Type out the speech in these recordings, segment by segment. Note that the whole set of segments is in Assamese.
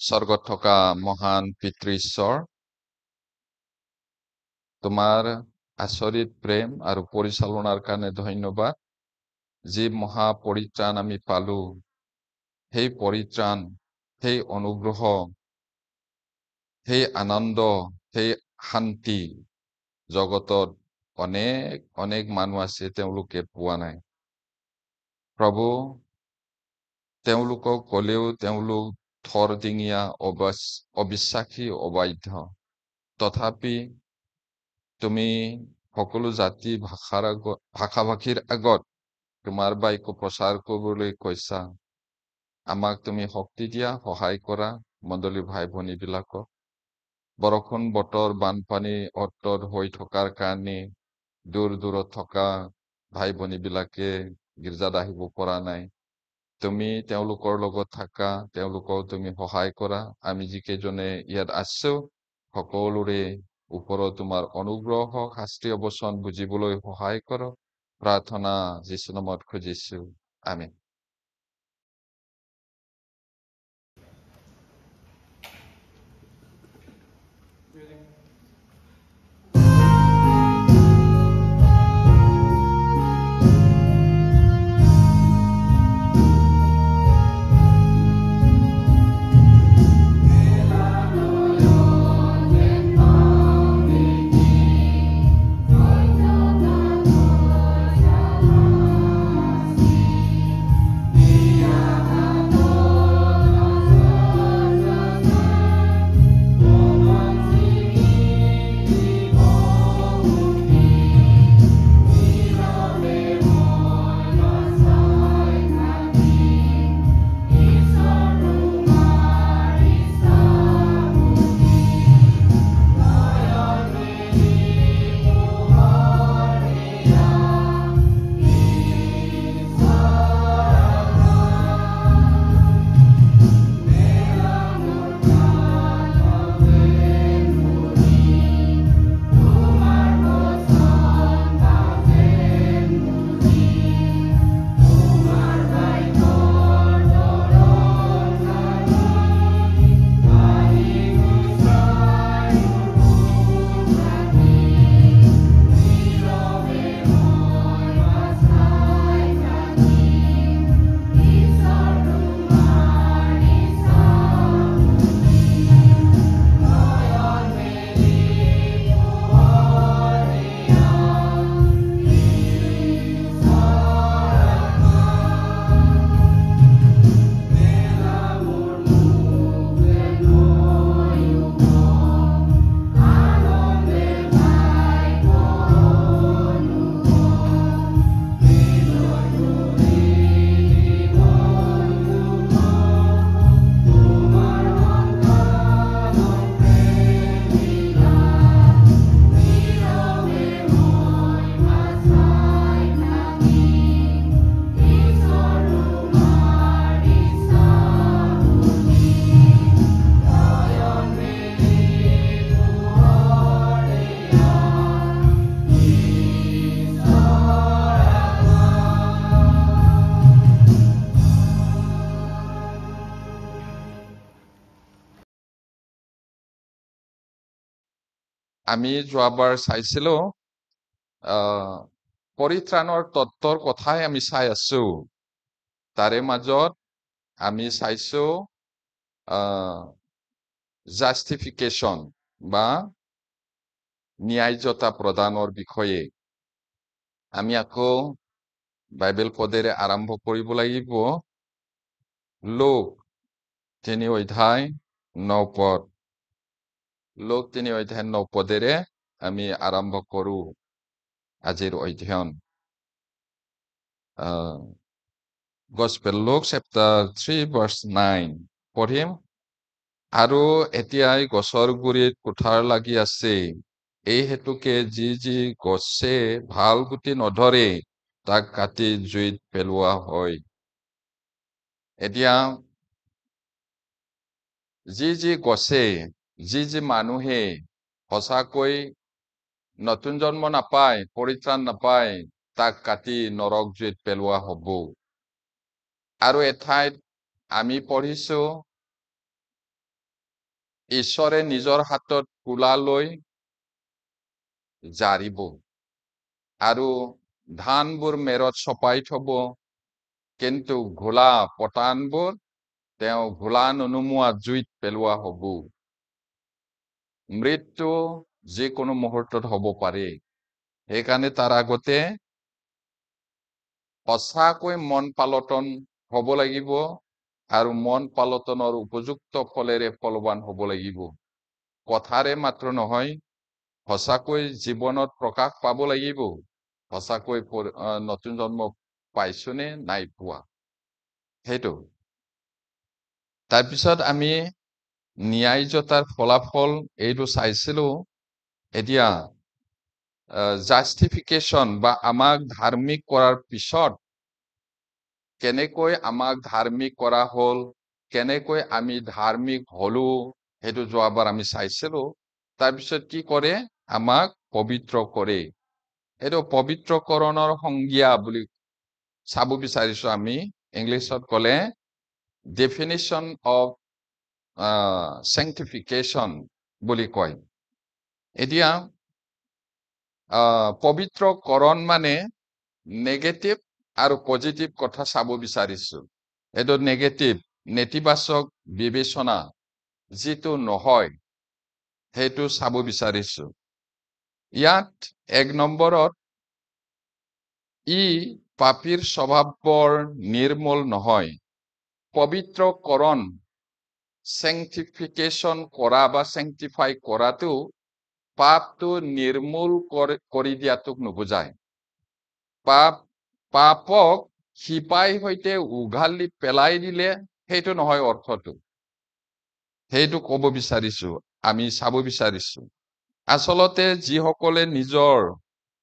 স্বৰ্গত থকা মহান পিতৃ ঈশ্বৰ, তোমাৰ আচৰিত প্ৰেম আৰু পৰিচালনাৰ কাৰণে ধন্যবাদ। যি মহা পৰিত্ৰাণ আমি পালো, সেই পৰিত্ৰাণ, সেই অনুগ্ৰহ, সেই আনন্দ, সেই শান্তি জগতত অনেক অনেক মানুহ আছে, তেওঁলোকে পোৱা নাই। প্ৰভু, তেওঁলোকক ক'লেও তেওঁলোক থৰডিঙীয়া, অবিশ্বাসী, অবাধ্য। তথাপি তুমি সকলো জাতি ভাষা-ভাষীৰ আগত তোমাৰ বাক্য প্ৰচাৰ কৰিবলৈ কৈছা। আমাক তুমি শক্তি দিয়া, সহায় কৰা, মণ্ডলী ভাই ভনীবিলাকক। বৰষুণ বতৰ, বানপানী অট্টত হৈ থকাৰ কাৰণে দূৰ দূৰত থকা ভাই ভনীবিলাকে গীৰ্জাত আহিব পৰা নাই। তুমি তেওঁলোকৰ লগত থাকা, তেওঁলোকক তুমি সহায় কৰা। আমি যিকেইজনে ইয়াত আছো, সকলোৰে ওপৰত তোমাৰ অনুগ্ৰহ হওক, শাস্ত্ৰীয় বচন বুজিবলৈ সহায় কৰক। প্ৰাৰ্থনা যীশু নামত খুজিছো, আমেন। আমি যোৱাবাৰ চাইছিলো পৰিত্ৰাণৰ তত্ত্বৰ কথাই আমি চাই আছো। তাৰে মাজত আমি চাইছো জাষ্টিফিকেশ্যন বা ন্যায্যতা প্ৰদানৰ বিষয়ে। আমি আকৌ বাইবেল পদেৰে আৰম্ভ কৰিব লাগিব। লোক 3 অধ্যায় 9 পদ। লোক 3 অধ্যায় 9 পদেৰে আমি আৰম্ভ কৰো আজিৰ অধ্যয়ন। Gospel Luke chapter 3 verse 9 পঢ়িম। আৰু এতিয়াই গছৰ গুৰিত কুঠাৰ লাগি আছে, এই হেতুকে যি গছে ভাল গুটি নধৰে তাক কাটি জুইত পেলোৱা হয়। এতিয়া যি গছে, যি মানুহে সঁচাকৈ নতুন জন্ম নাপায়, পৰিত্ৰাণ নাপায়, তাক কাটি নৰক জুইত পেলোৱা হ'ব। আৰু এঠাইত আমি পঢ়িছো ঈশ্বৰে নিজৰ হাতত কুলা লৈ জাৰিব আৰু ধানবোৰ মেৰত চপাই থব, কিন্তু ঘোলা পতানবোৰ তেওঁ ঘোলা ননুমোৱা জুইত পেলোৱা হব। মৃত্যু যিকোনো মুহূৰ্তত হ'ব পাৰে, সেইকাৰণে তাৰ আগতে সঁচাকৈ মন পালটন হ'ব লাগিব আৰু মন পালটনৰ উপযুক্ত ফলেৰে ফলৱান হ'ব লাগিব। কথাৰে মাত্ৰ নহয়, সঁচাকৈ জীৱনত প্ৰকাশ পাব লাগিব। সঁচাকৈ নতুন জন্ম পাইছোনে নাই পোৱা, সেইটো। তাৰপিছত আমি ন্যায়্যতাৰ ফলাফল এইটো চাইছিলো। এতিয়া জাষ্টিফিকেশ্যন বা আমাক ধাৰ্মিক কৰাৰ পিছত কেনেকৈ আমাক ধাৰ্মিক কৰা হ'ল, কেনেকৈ আমি ধাৰ্মিক হলো, সেইটো যোৱাবাৰ আমি চাইছিলো। তাৰপিছত কি কৰে, আমাক পবিত্ৰ কৰে। এইটো পবিত্ৰকৰণৰ সংজ্ঞা বুলি চাব বিচাৰিছো আমি। ইংলিছত ক'লে ডেফিনিশ্যন অফ sanctification বুলি কয়। এতিয়া পবিত্ৰকৰণ মানে নেগেটিভ আৰু পজিটিভ কথা চাব বিচাৰিছো। এইটো নেগেটিভ, নেতিবাচক বিবেচনা যিটো নহয়, সেইটো চাব বিচাৰিছো। ইয়াত 1 নম্বৰত ই পাপীৰ স্বভাৱৰ নিৰ্মূল নহয়। পবিত্ৰকৰণ, sanctification কৰা বা sanctify কৰাটো পাপটো নিৰ্মূল কৰি দিয়াটোক নুবুজায়। পাপক শিপাই সৈতে উঘালি পেলাই দিলে সেইটো নহয় অৰ্থটো। সেইটো ক'ব বিচাৰিছো, আমি চাব বিচাৰিছো। আচলতে যিসকলে নিজৰ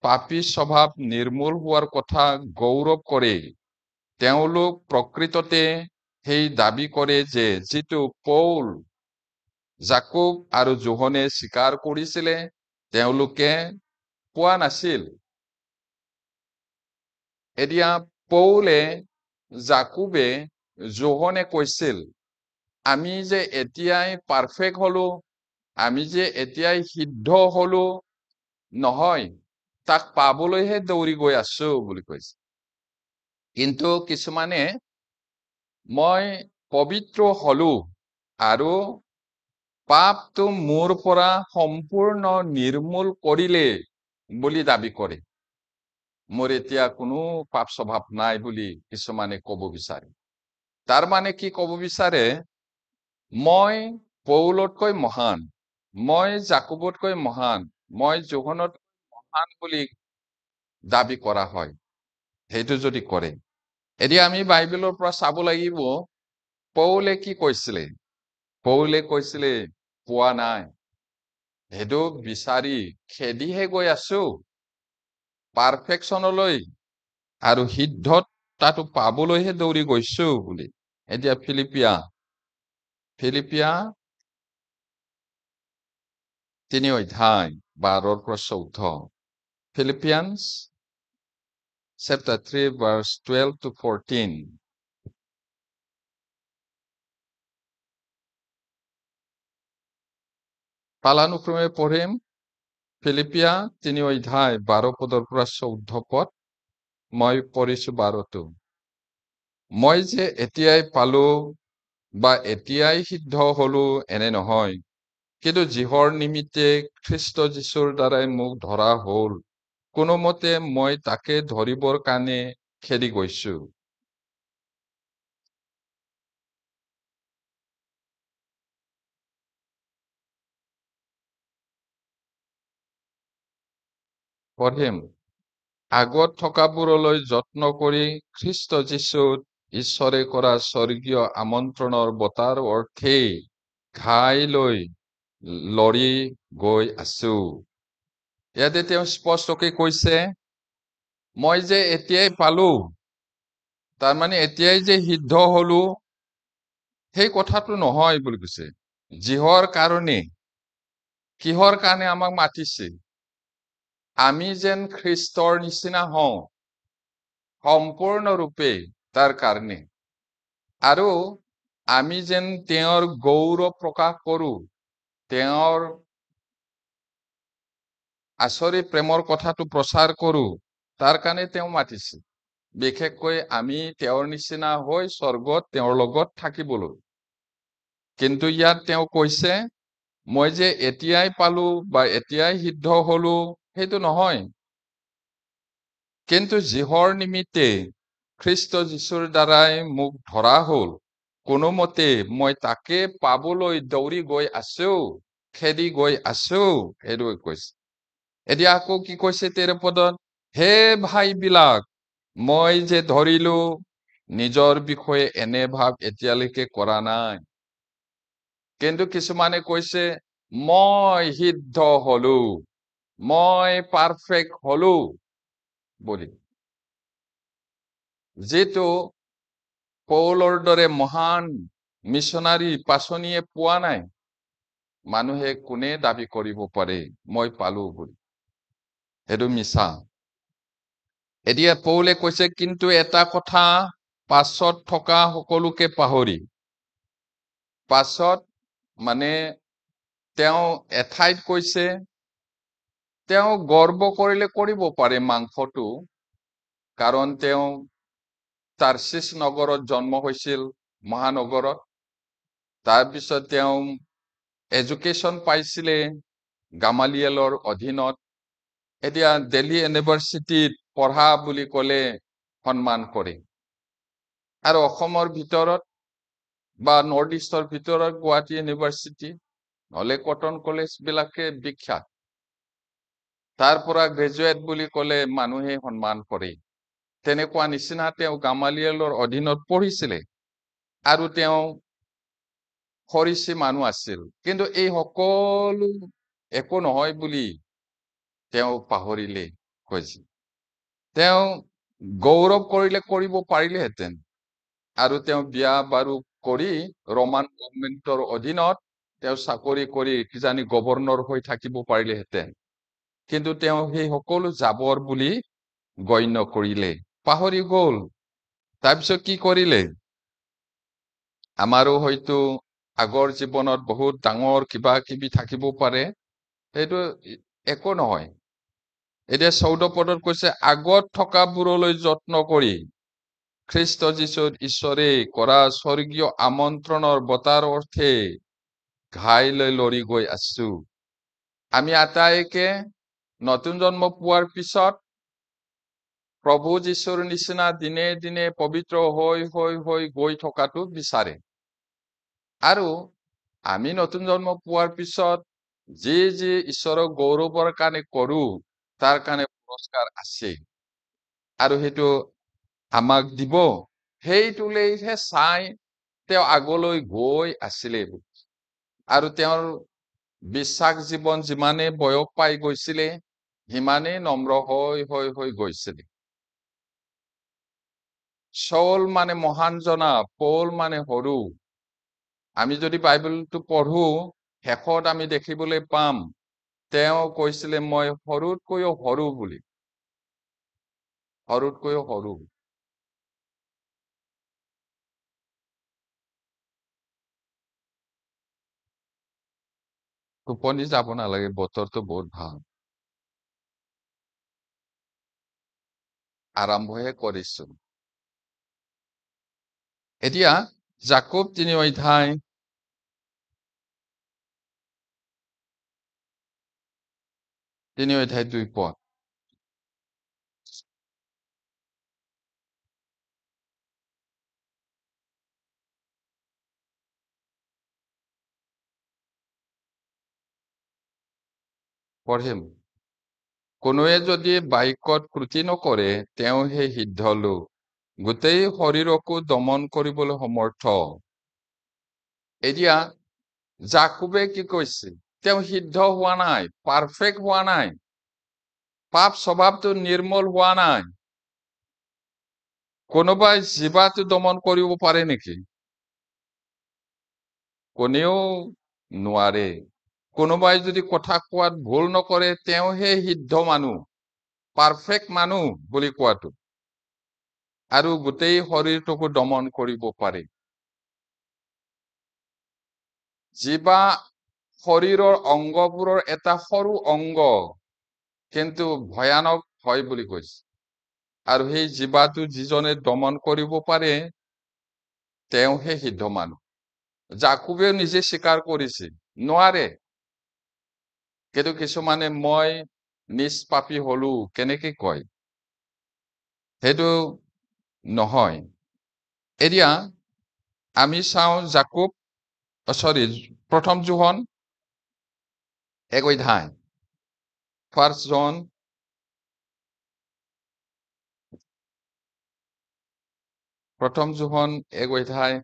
পাপী স্বভাৱ নিৰ্মূল হোৱাৰ কথা গৌৰৱ কৰে, তেওঁলোক প্ৰকৃততে সেই দাবী কৰে যে যিটো পৌল, জাকুব আৰু যোহনে স্বীকাৰ কৰিছিলে তেওঁলোকে পোৱা নাছিল। এতিয়া পৌলে, জাকুবে, যোহনে কৈছিল, আমি যে এতিয়াই পাৰফেক্ট হলো, আমি যে এতিয়াই সিদ্ধ হলো, নহয়, তাক পাবলৈহে দৌৰি গৈ আছো বুলি কৈছে। কিন্তু কিছুমানে মই পবিত্ৰ হলো আৰু পাপটো মোৰ পৰা সম্পূৰ্ণ নিৰ্মূল কৰিলে বুলি দাবী কৰে। মোৰ এতিয়া কোনো পাপ স্বভাৱ নাই বুলি কিছুমানে ক'ব বিচাৰে। তাৰ মানে কি ক'ব বিচাৰে, মই পৌলতকৈ মহান, মই জাকুবতকৈ মহান, মই যোহনতকৈ মহান বুলি দাবী কৰা হয়। সেইটো যদি কৰে, এতিয়া আমি বাইবেলৰ পৰা চাব লাগিব পৌলে কি কৈছিলে। পৌলে কৈছিলে পোৱা নাই, সেইটো বিচাৰি খেদিহে গৈ আছো পাৰফেকশ্যনলৈ আৰু সিদ্ধতাটো পাবলৈহে দৌৰি গৈছো বুলি। এতিয়া ফিলিপিয়া 3 অধ্যায় 12 পৰা 14। Philippians chapter 3 verse 12 to 14. পালানুক্ৰমে পঢ়িম। ফিলিপিয়া 3 অধ্যায় 12 পদৰ পৰা 14 পদ। মই পঢ়িছো 12টো। মই যে এতিয়াই পালো বা এতিয়াই সিদ্ধ হলো এনে নহয়, কিন্তু যিহৰ নিমিত্তে খ্ৰীষ্ট যীশুৰ দ্বাৰাই মোক ধৰা হ'ল, কোনোমতে মই তাকে ধৰিবৰ কাৰণে খেদি গৈছো। পঢ়িম। আগত থকাবোৰলৈ যত্ন কৰি খ্ৰীষ্ট যীশুত ঈশ্বৰে কৰা স্বৰ্গীয় আমন্ত্ৰণৰ বঁটাৰ অৰ্থেই ঘাই লৈ লৰি গৈ আছো। ইয়াতে তেওঁ স্পষ্টকে কৈছে, মই যে এতিয়াই পালো, তাৰমানে এতিয়াই যে সিদ্ধ হলো, সেই কথাটো নহয় বুলি কৈছে। কিহৰ কাৰণে আমাক মাতিছে, আমি যেন খ্ৰীষ্টৰ নিচিনা হওঁ সম্পূৰ্ণৰূপে তাৰ কাৰণে, আৰু আমি যেন তেওঁৰ গৌৰৱ প্ৰকাশ কৰো, তেওঁৰ আচৰিত প্ৰেমৰ কথাটো প্ৰচাৰ কৰো, তাৰ কাৰণে তেওঁ মাতিছে। বিশেষকৈ আমি তেওঁৰ নিচিনা হৈ স্বৰ্গত তেওঁৰ লগত থাকিবলৈ। কিন্তু ইয়াত তেওঁ কৈছে, মই যে এতিয়াই পালো বা এতিয়াই সিদ্ধ হলো, সেইটো নহয়। কিন্তু যিহৰ নিমিত্তে খ্ৰীষ্ট যীশুৰ দ্বাৰাই মোক ধৰা হ'ল, কোনোমতে মই তাকে পাবলৈ দৌৰি গৈ আছো, খেদি গৈ আছো, সেইটো কৈছে। এতিয়া আকৌ কি কৈছে 13 পদত, হে ভাই বিলাক, মই যে ধৰিলো নিজৰ বিষয়ে এনে ভাৱ এতিয়ালৈকে কৰা নাই। কিন্তু কিছুমানে কৈছে মই সিদ্ধ হলো, মই পাৰফেক্ট হলো বুলি। যিটো পৌলৰ দৰে মহান মিছনাৰী পাচনিয়ে পোৱা নাই, মানুহে কোনে দাবী কৰিব পাৰে মই পালো বুলি? সেইটো মিছা। এতিয়া পৌলে কৈছে, কিন্তু এটা কথা পাছত থকা সকলোকে পাহৰি। পাছত মানে তেওঁ এঠাইত কৈছে, তেওঁ গৰ্ব কৰিলে কৰিব পাৰে মাংসটো, কাৰণ তেওঁ টাৰ্চিছ নগৰত জন্ম হৈছিল, মহানগৰত। তাৰপিছত তেওঁ এডুকেশ্যন পাইছিলে গামালিয়েলৰ অধীনত। এতিয়া দিল্লী ইউনিভাৰ্চিটিত পঢ়া বুলি ক'লে সন্মান কৰে। আৰু অসমৰ ভিতৰত বা নৰ্থ ইষ্টৰ ভিতৰত গুৱাহাটী ইউনিভাৰ্চিটি নহলে কটন কলেজ বিলাকে বিখ্যাত। তাৰ পৰা গ্ৰেজুৱেট বুলি ক'লে মানুহে সন্মান কৰে। তেনেকুৱা নিচিনা তেওঁ গামালিয়েলৰ অধীনত পঢ়িছিলে আৰু তেওঁ ফৰিচী মানুহ আছিল। কিন্তু এই সকলো একো নহয় বুলি তেওঁ পাহৰিলে কৈছে। তেওঁ গৌৰৱ কৰিলে কৰিব পাৰিলেহেঁতেন, আৰু তেওঁ বিয়া বাৰু কৰি ৰোমান গভৰ্ণমেণ্টৰ অধীনত তেওঁ চাকৰি কৰি কিজানি গভৰ্ণৰ হৈ থাকিব পাৰিলেহেঁতেন। কিন্তু তেওঁ সেই সকলো জাবৰ বুলি গণ্য কৰিলে, পাহৰি গল। তাৰপিছত কি কৰিলে? আমাৰো হয়তো আগৰ জীৱনত বহুত ডাঙৰ কিবা কিবি থাকিব পাৰে, সেইটো একো নহয়। এতিয়া 14 পদত কৈছে, আগত থকাবোৰলৈ যত্ন কৰি খ্ৰীষ্ট যীশুৰ ঈশ্বৰে কৰা স্বৰ্গীয় আমন্ত্ৰণৰ বঁটাৰ অৰ্থে ঘাইলৈ লৰি গৈ আছো। আমি আটাইকে নতুন জন্ম পোৱাৰ পিছত প্ৰভু যীশুৰ নিচিনা দিনে দিনে পবিত্ৰ হৈ গৈ থকাটো বিচাৰে। আৰু আমি নতুন জন্ম পোৱাৰ পিছত যি ঈশ্বৰক গৌৰৱৰ কাৰণে কৰো, তাৰ কাৰণে পুৰস্কাৰ আছে। আৰু সেইটো আমাক দিব, সেইটোলৈহে চাই তেওঁ আগলৈ গৈ আছিলে। আৰু তেওঁৰ বিশ্বাস জীৱন যিমানে বয়স পাই গৈছিলে, সিমানেই নম্ৰ হৈ গৈছিলে। চৌল মানে মহান জনা, পৌল মানে সৰু। আমি যদি বাইবেলটো পঢ়ো, শেষত আমি দেখিবলৈ পাম তেওঁ কৈছিলে মই সৰুতকৈও সৰু বুলি। সৰুতকৈও সৰু। টোপনি যাব নালাগে, বতৰটো বহুত ভাল। আৰম্ভহে কৰিছো। এতিয়া জাকব 3 অধ্যায় 2 পদ। পঢ়িম। কোনোৱে যদি বাক্যত ত্ৰুটি নকৰে, তেওঁ সেই সিদ্ধ লোক, গোটেই শৰীৰকো দমন কৰিবলৈ সমৰ্থ। এতিয়া জাকবে কি কৈছে? তেওঁ সিদ্ধ হোৱা নাই, পাৰফেক্ট হোৱা নাই, পাপ স্বভাৱটো নিৰ্মল হোৱা নাই। কোনোবাই জিভাটো দমন কৰিব পাৰে নেকি? কোনেও নোৱাৰে। কোনোবাই যদি কথা কোৱাত ভুল নকৰে, তেওঁহে সিদ্ধ মানুহ, পাৰফেক্ট মানুহ বুলি কোৱাটো। আৰু গোটেই শৰীৰটোকো দমন কৰিব পাৰে। জিভা শৰীৰৰ অংগবোৰৰ এটা সৰু অংগ, কিন্তু ভয়ানক হয় বুলি কৈছে। আৰু সেই জীৱাটো যিজনে দমন কৰিব পাৰে, তেওঁহে সিদ্ধ মানুহ। জাকোবেও নিজে স্বীকাৰ কৰিছে, নোৱাৰে। কিন্তু কিছুমানে মই নিষ্পাপী হলো কেনেকে কয়, সেইটো নহয়। এতিয়া আমি চাওঁ জাকোব, প্ৰথম যোহন 1 অধ্যায়, 1 John, প্রথম যোহন 1 অধ্যায়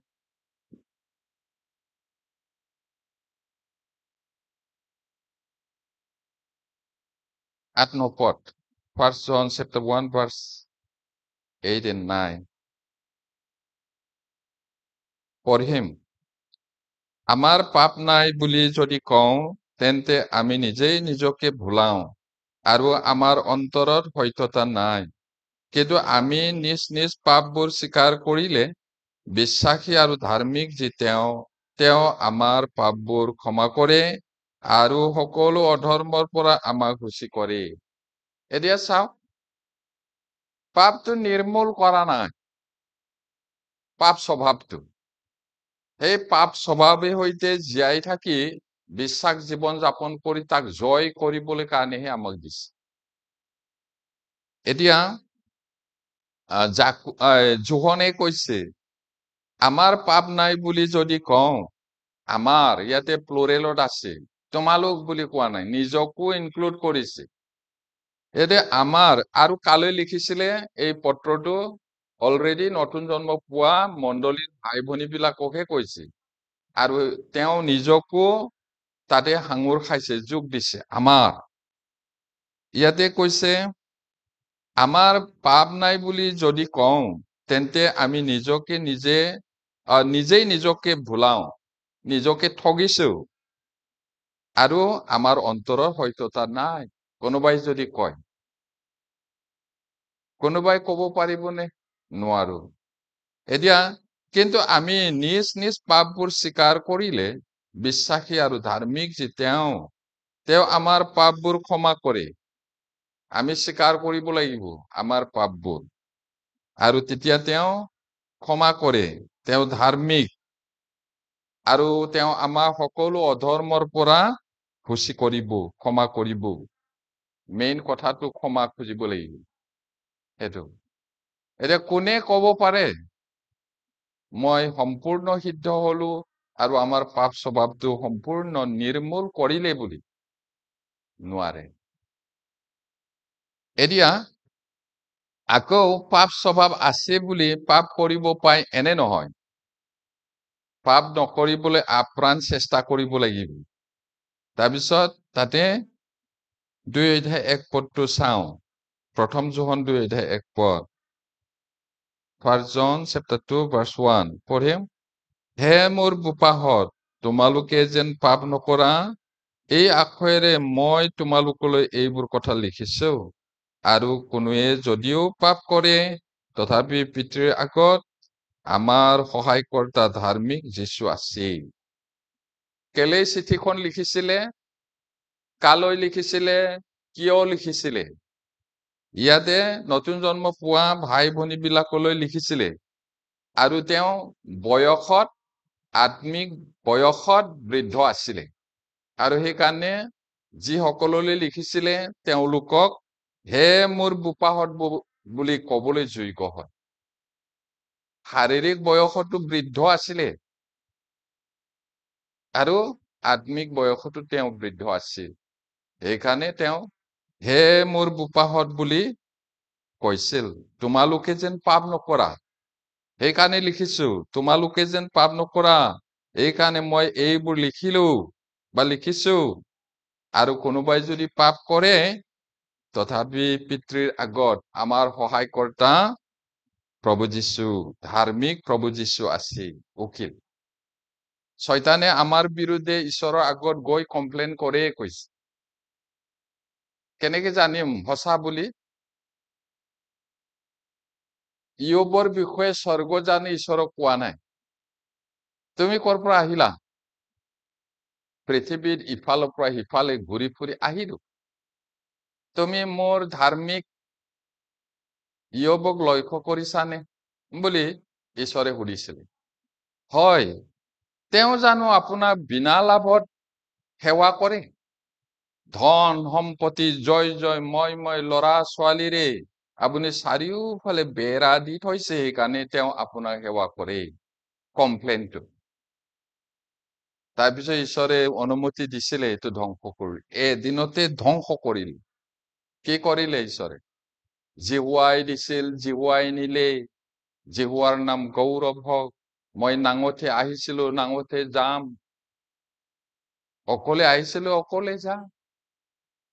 8-9 পদ। 1 John chapter 1 verse 8 and 9 পঢ়িম। আমাৰ পাপ নাই বুলি যদি কওঁ, তেন্তে আমি নিজেই নিজকে ভুলাওঁ আৰু আমাৰ অন্তৰত সত্যতা নাই। কিন্তু আমি নিজ নিজ পাপবোৰ স্বীকাৰ কৰিলে বিশ্বাসী আৰু ধাৰ্মিক যে তেওঁ আমাৰ পাপবোৰ ক্ষমা কৰে আৰু সকলো অধৰ্মৰ পৰা আমাক শুচি কৰে। এতিয়া চাওক, পাপটো নিৰ্মূল কৰা নাই, পাপ স্বভাৱটো। সেই পাপ স্বভাৱৰ সৈতে জীয়াই থাকি বিশ্বাস জীৱন যাপন কৰি তাক জয় কৰিবলৈ কাৰণেহে আমাক দিছে। এতিয়া যোহনে কৈছে, আমাৰ পাপ নাই বুলি যদি কওঁ, আমাৰ ইয়াতে প্লুৰেলত আছে, তোমালোক বুলি কোৱা নাই, নিজকো ইনক্লুড কৰিছে। এতিয়া আমাৰ আৰু কালৈ লিখিছিলে এই পত্ৰটো, অলৰেডি নতুন জন্ম পোৱা মণ্ডলীৰ ভাই ভনী বিলাককহে কৈছে, আৰু তেওঁ নিজকো তাতে সাঙুৰ খাইছে, যোগ দিছে। আমাৰ ইয়াতে কৈছে, আমাৰ পাপ নাই বুলি যদি কওঁ, তেন্তে আমি নিজেই নিজকে ভুলাওঁ, নিজকে ঠগিছো, আৰু আমাৰ অন্তৰৰ সত্যতা নাই। কোনোবাই যদি কয়, কোনোবাই কব পাৰিবনে? নোৱাৰো। এতিয়া কিন্তু আমি নিজ নিজ পাপবোৰ স্বীকাৰ কৰিলে বিশ্বাসী আৰু ধাৰ্মিক যে তেওঁ আমাৰ পাপবোৰ ক্ষমা কৰে। আমি স্বীকাৰ কৰিব লাগিব আমাৰ পাপবোৰ, আৰু তেতিয়া তেওঁ ক্ষমা কৰে। তেওঁ ধাৰ্মিক, আৰু তেওঁ আমাৰ সকলো অধৰ্মৰ পৰা শুচি কৰিব, ক্ষমা কৰিব। মেইন কথাটো ক্ষমা খুজিব লাগিব। সেইটো এতিয়া কোনে কব পাৰে মই সম্পূৰ্ণ সিদ্ধ হলো আৰু আমাৰ পাপ স্বভাৱটো সম্পূৰ্ণ নিৰ্মূল কৰিলে বুলি? নোৱাৰে। এতিয়া আকৌ পাপ স্বভাৱ আছে বুলি পাপ কৰিব পাই এনে নহয়, পাপ নকৰিবলৈ আপ্ৰাণ চেষ্টা কৰিব লাগিব। তাৰপিছত তাতে 2 অধ্যায় 1 পদটো চাওঁ। প্ৰথম যোহন 2 অধ্যায় 1 পদ, 1 John chapter 2 verse 1 পঢ়িম। হে মোৰ বোপাহঁত, তোমালোকে যেন পাপ নকৰা, এই আশয়েৰে মই তোমালোকলৈ এইবোৰ কথা লিখিছো। আৰু কোনোৱে যদিও পাপ কৰে, তথাপি পিতৃৰ আগত আমাৰ সহায়কৰ্তা ধাৰ্মিক যীশু আছে। কেলে চিঠিখন লিখিছিলে, কালৈ লিখিছিলে, কিয় লিখিছিলে? ইয়াতে নতুন জন্ম পোৱা ভাই ভনী বিলাকলৈ লিখিছিলে, আৰু তেওঁ বয়সত, আত্মিক বয়সত বৃদ্ধ আছিলে, আৰু সেইকাৰণে যিসকললৈ লিখিছিলে তেওঁলোকক হে মোৰ বোপাহঁত বুলি কবলৈ যোগ্য হয়। শাৰীৰিক বয়সতো বৃদ্ধ আছিলে, আৰু আত্মিক বয়সতো তেওঁ বৃদ্ধ আছিল। সেইকাৰণে তেওঁ হে মোৰ বোপাহঁত বুলি কৈছিল। তোমালোকে যেন পাপ নকৰা, সেইকাৰণে লিখিছো, তোমালোকে যেন পাপ নকৰা, এইকাৰণে মই এইবোৰ লিখিছো। আৰু কোনোবাই যদি পাপ কৰে, তথাপি পিতৃৰ আগত আমাৰ সহায়কৰ্তা প্ৰভু যীশু, ধাৰ্মিক প্ৰভু যীশু আছে, উকিল। শয়তানে আমাৰ বিৰুদ্ধে ঈশ্বৰৰ আগত গৈ কমপ্লেইন কৰে কৈছে। কেনেকে জানিম সঁচা বুলি? ইয়বৰ বিষয়ে স্বৰ্গজানে ঈশ্বৰক কোৱা নাই, তুমি কৰ পৰা আহিলা? পৃথিৱীৰ ইফালৰ পৰা সিফালে ঘূৰি ফুৰি আহিলো। তুমি মোৰ ধাৰ্মিক ইয়বক লক্ষ্য কৰিছানে বুলি ঈশ্বৰে সুধিছিলে। হয়, তেওঁ জানো আপোনাক বিনা লাভত সেৱা কৰে? ধন সম্পত্তি জয় জয় মই ল'ৰা ছোৱালীৰে আপুনি চাৰিওফালে বেৰা দি থৈছে, সেইকাৰণে তেওঁ আপোনাক সেৱা কৰে। কমপ্লেইনটো। তাৰপিছত ঈশ্বৰে অনুমতি দিছিলে এইটো ধ্বংস কৰি, এদিনতে ধ্বংস কৰিল। কি কৰিলে ঈশ্বৰে? জিহুৱাই দিছিল, জিহুৱাই নিলে। জিহুৱাৰ নাম গৌৰৱ হওক। মই নাঙঠে আহিছিলো, নাঙঠে যাম। অকলে আহিছিলো, অকলে যাম।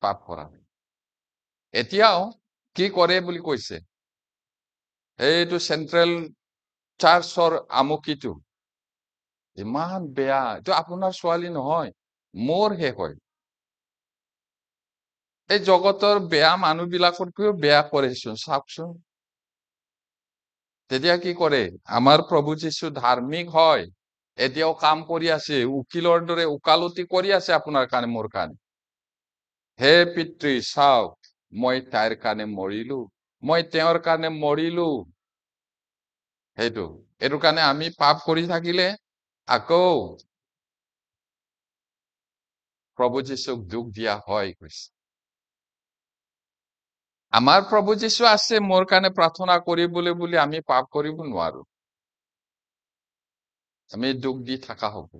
পাপ কৰা। এতিয়াও কি কৰে বুলি কৈছে? এইটো চেন্ট্ৰেল চাৰ্চৰ আমুকিটো ইমান বেয়া। এইটো আপোনাৰ ছোৱালী নহয়, মোৰহে হয়। এই জগতৰ বেয়া মানুহবিলাকতকৈও বেয়া কৰেচোন, চাওকচোন। তেতিয়া কি কৰে? আমাৰ প্ৰভু যীশু ধাৰ্মিক হয়, এতিয়াও কাম কৰি আছে, উকিলৰ দৰে ওকালতি কৰি আছে আপোনাৰ কাৰণে, মোৰ কাৰণে। হে পিতৃ, চাওক, মই তাইৰ কাৰণে মৰিলো, মই তেওঁৰ কাৰণে মৰিলো। এইটো কাৰণে আমি পাপ কৰি থাকিলে আকৌ প্ৰভু যীশুক দুখ দিয়া হয় কৈছে। আমাৰ প্ৰভু যীশু আছে মোৰ কাৰণে প্ৰাৰ্থনা কৰিবলৈ বুলি আমি পাপ কৰিব নোৱাৰো। আমি দুখ দি থকা হ'ব।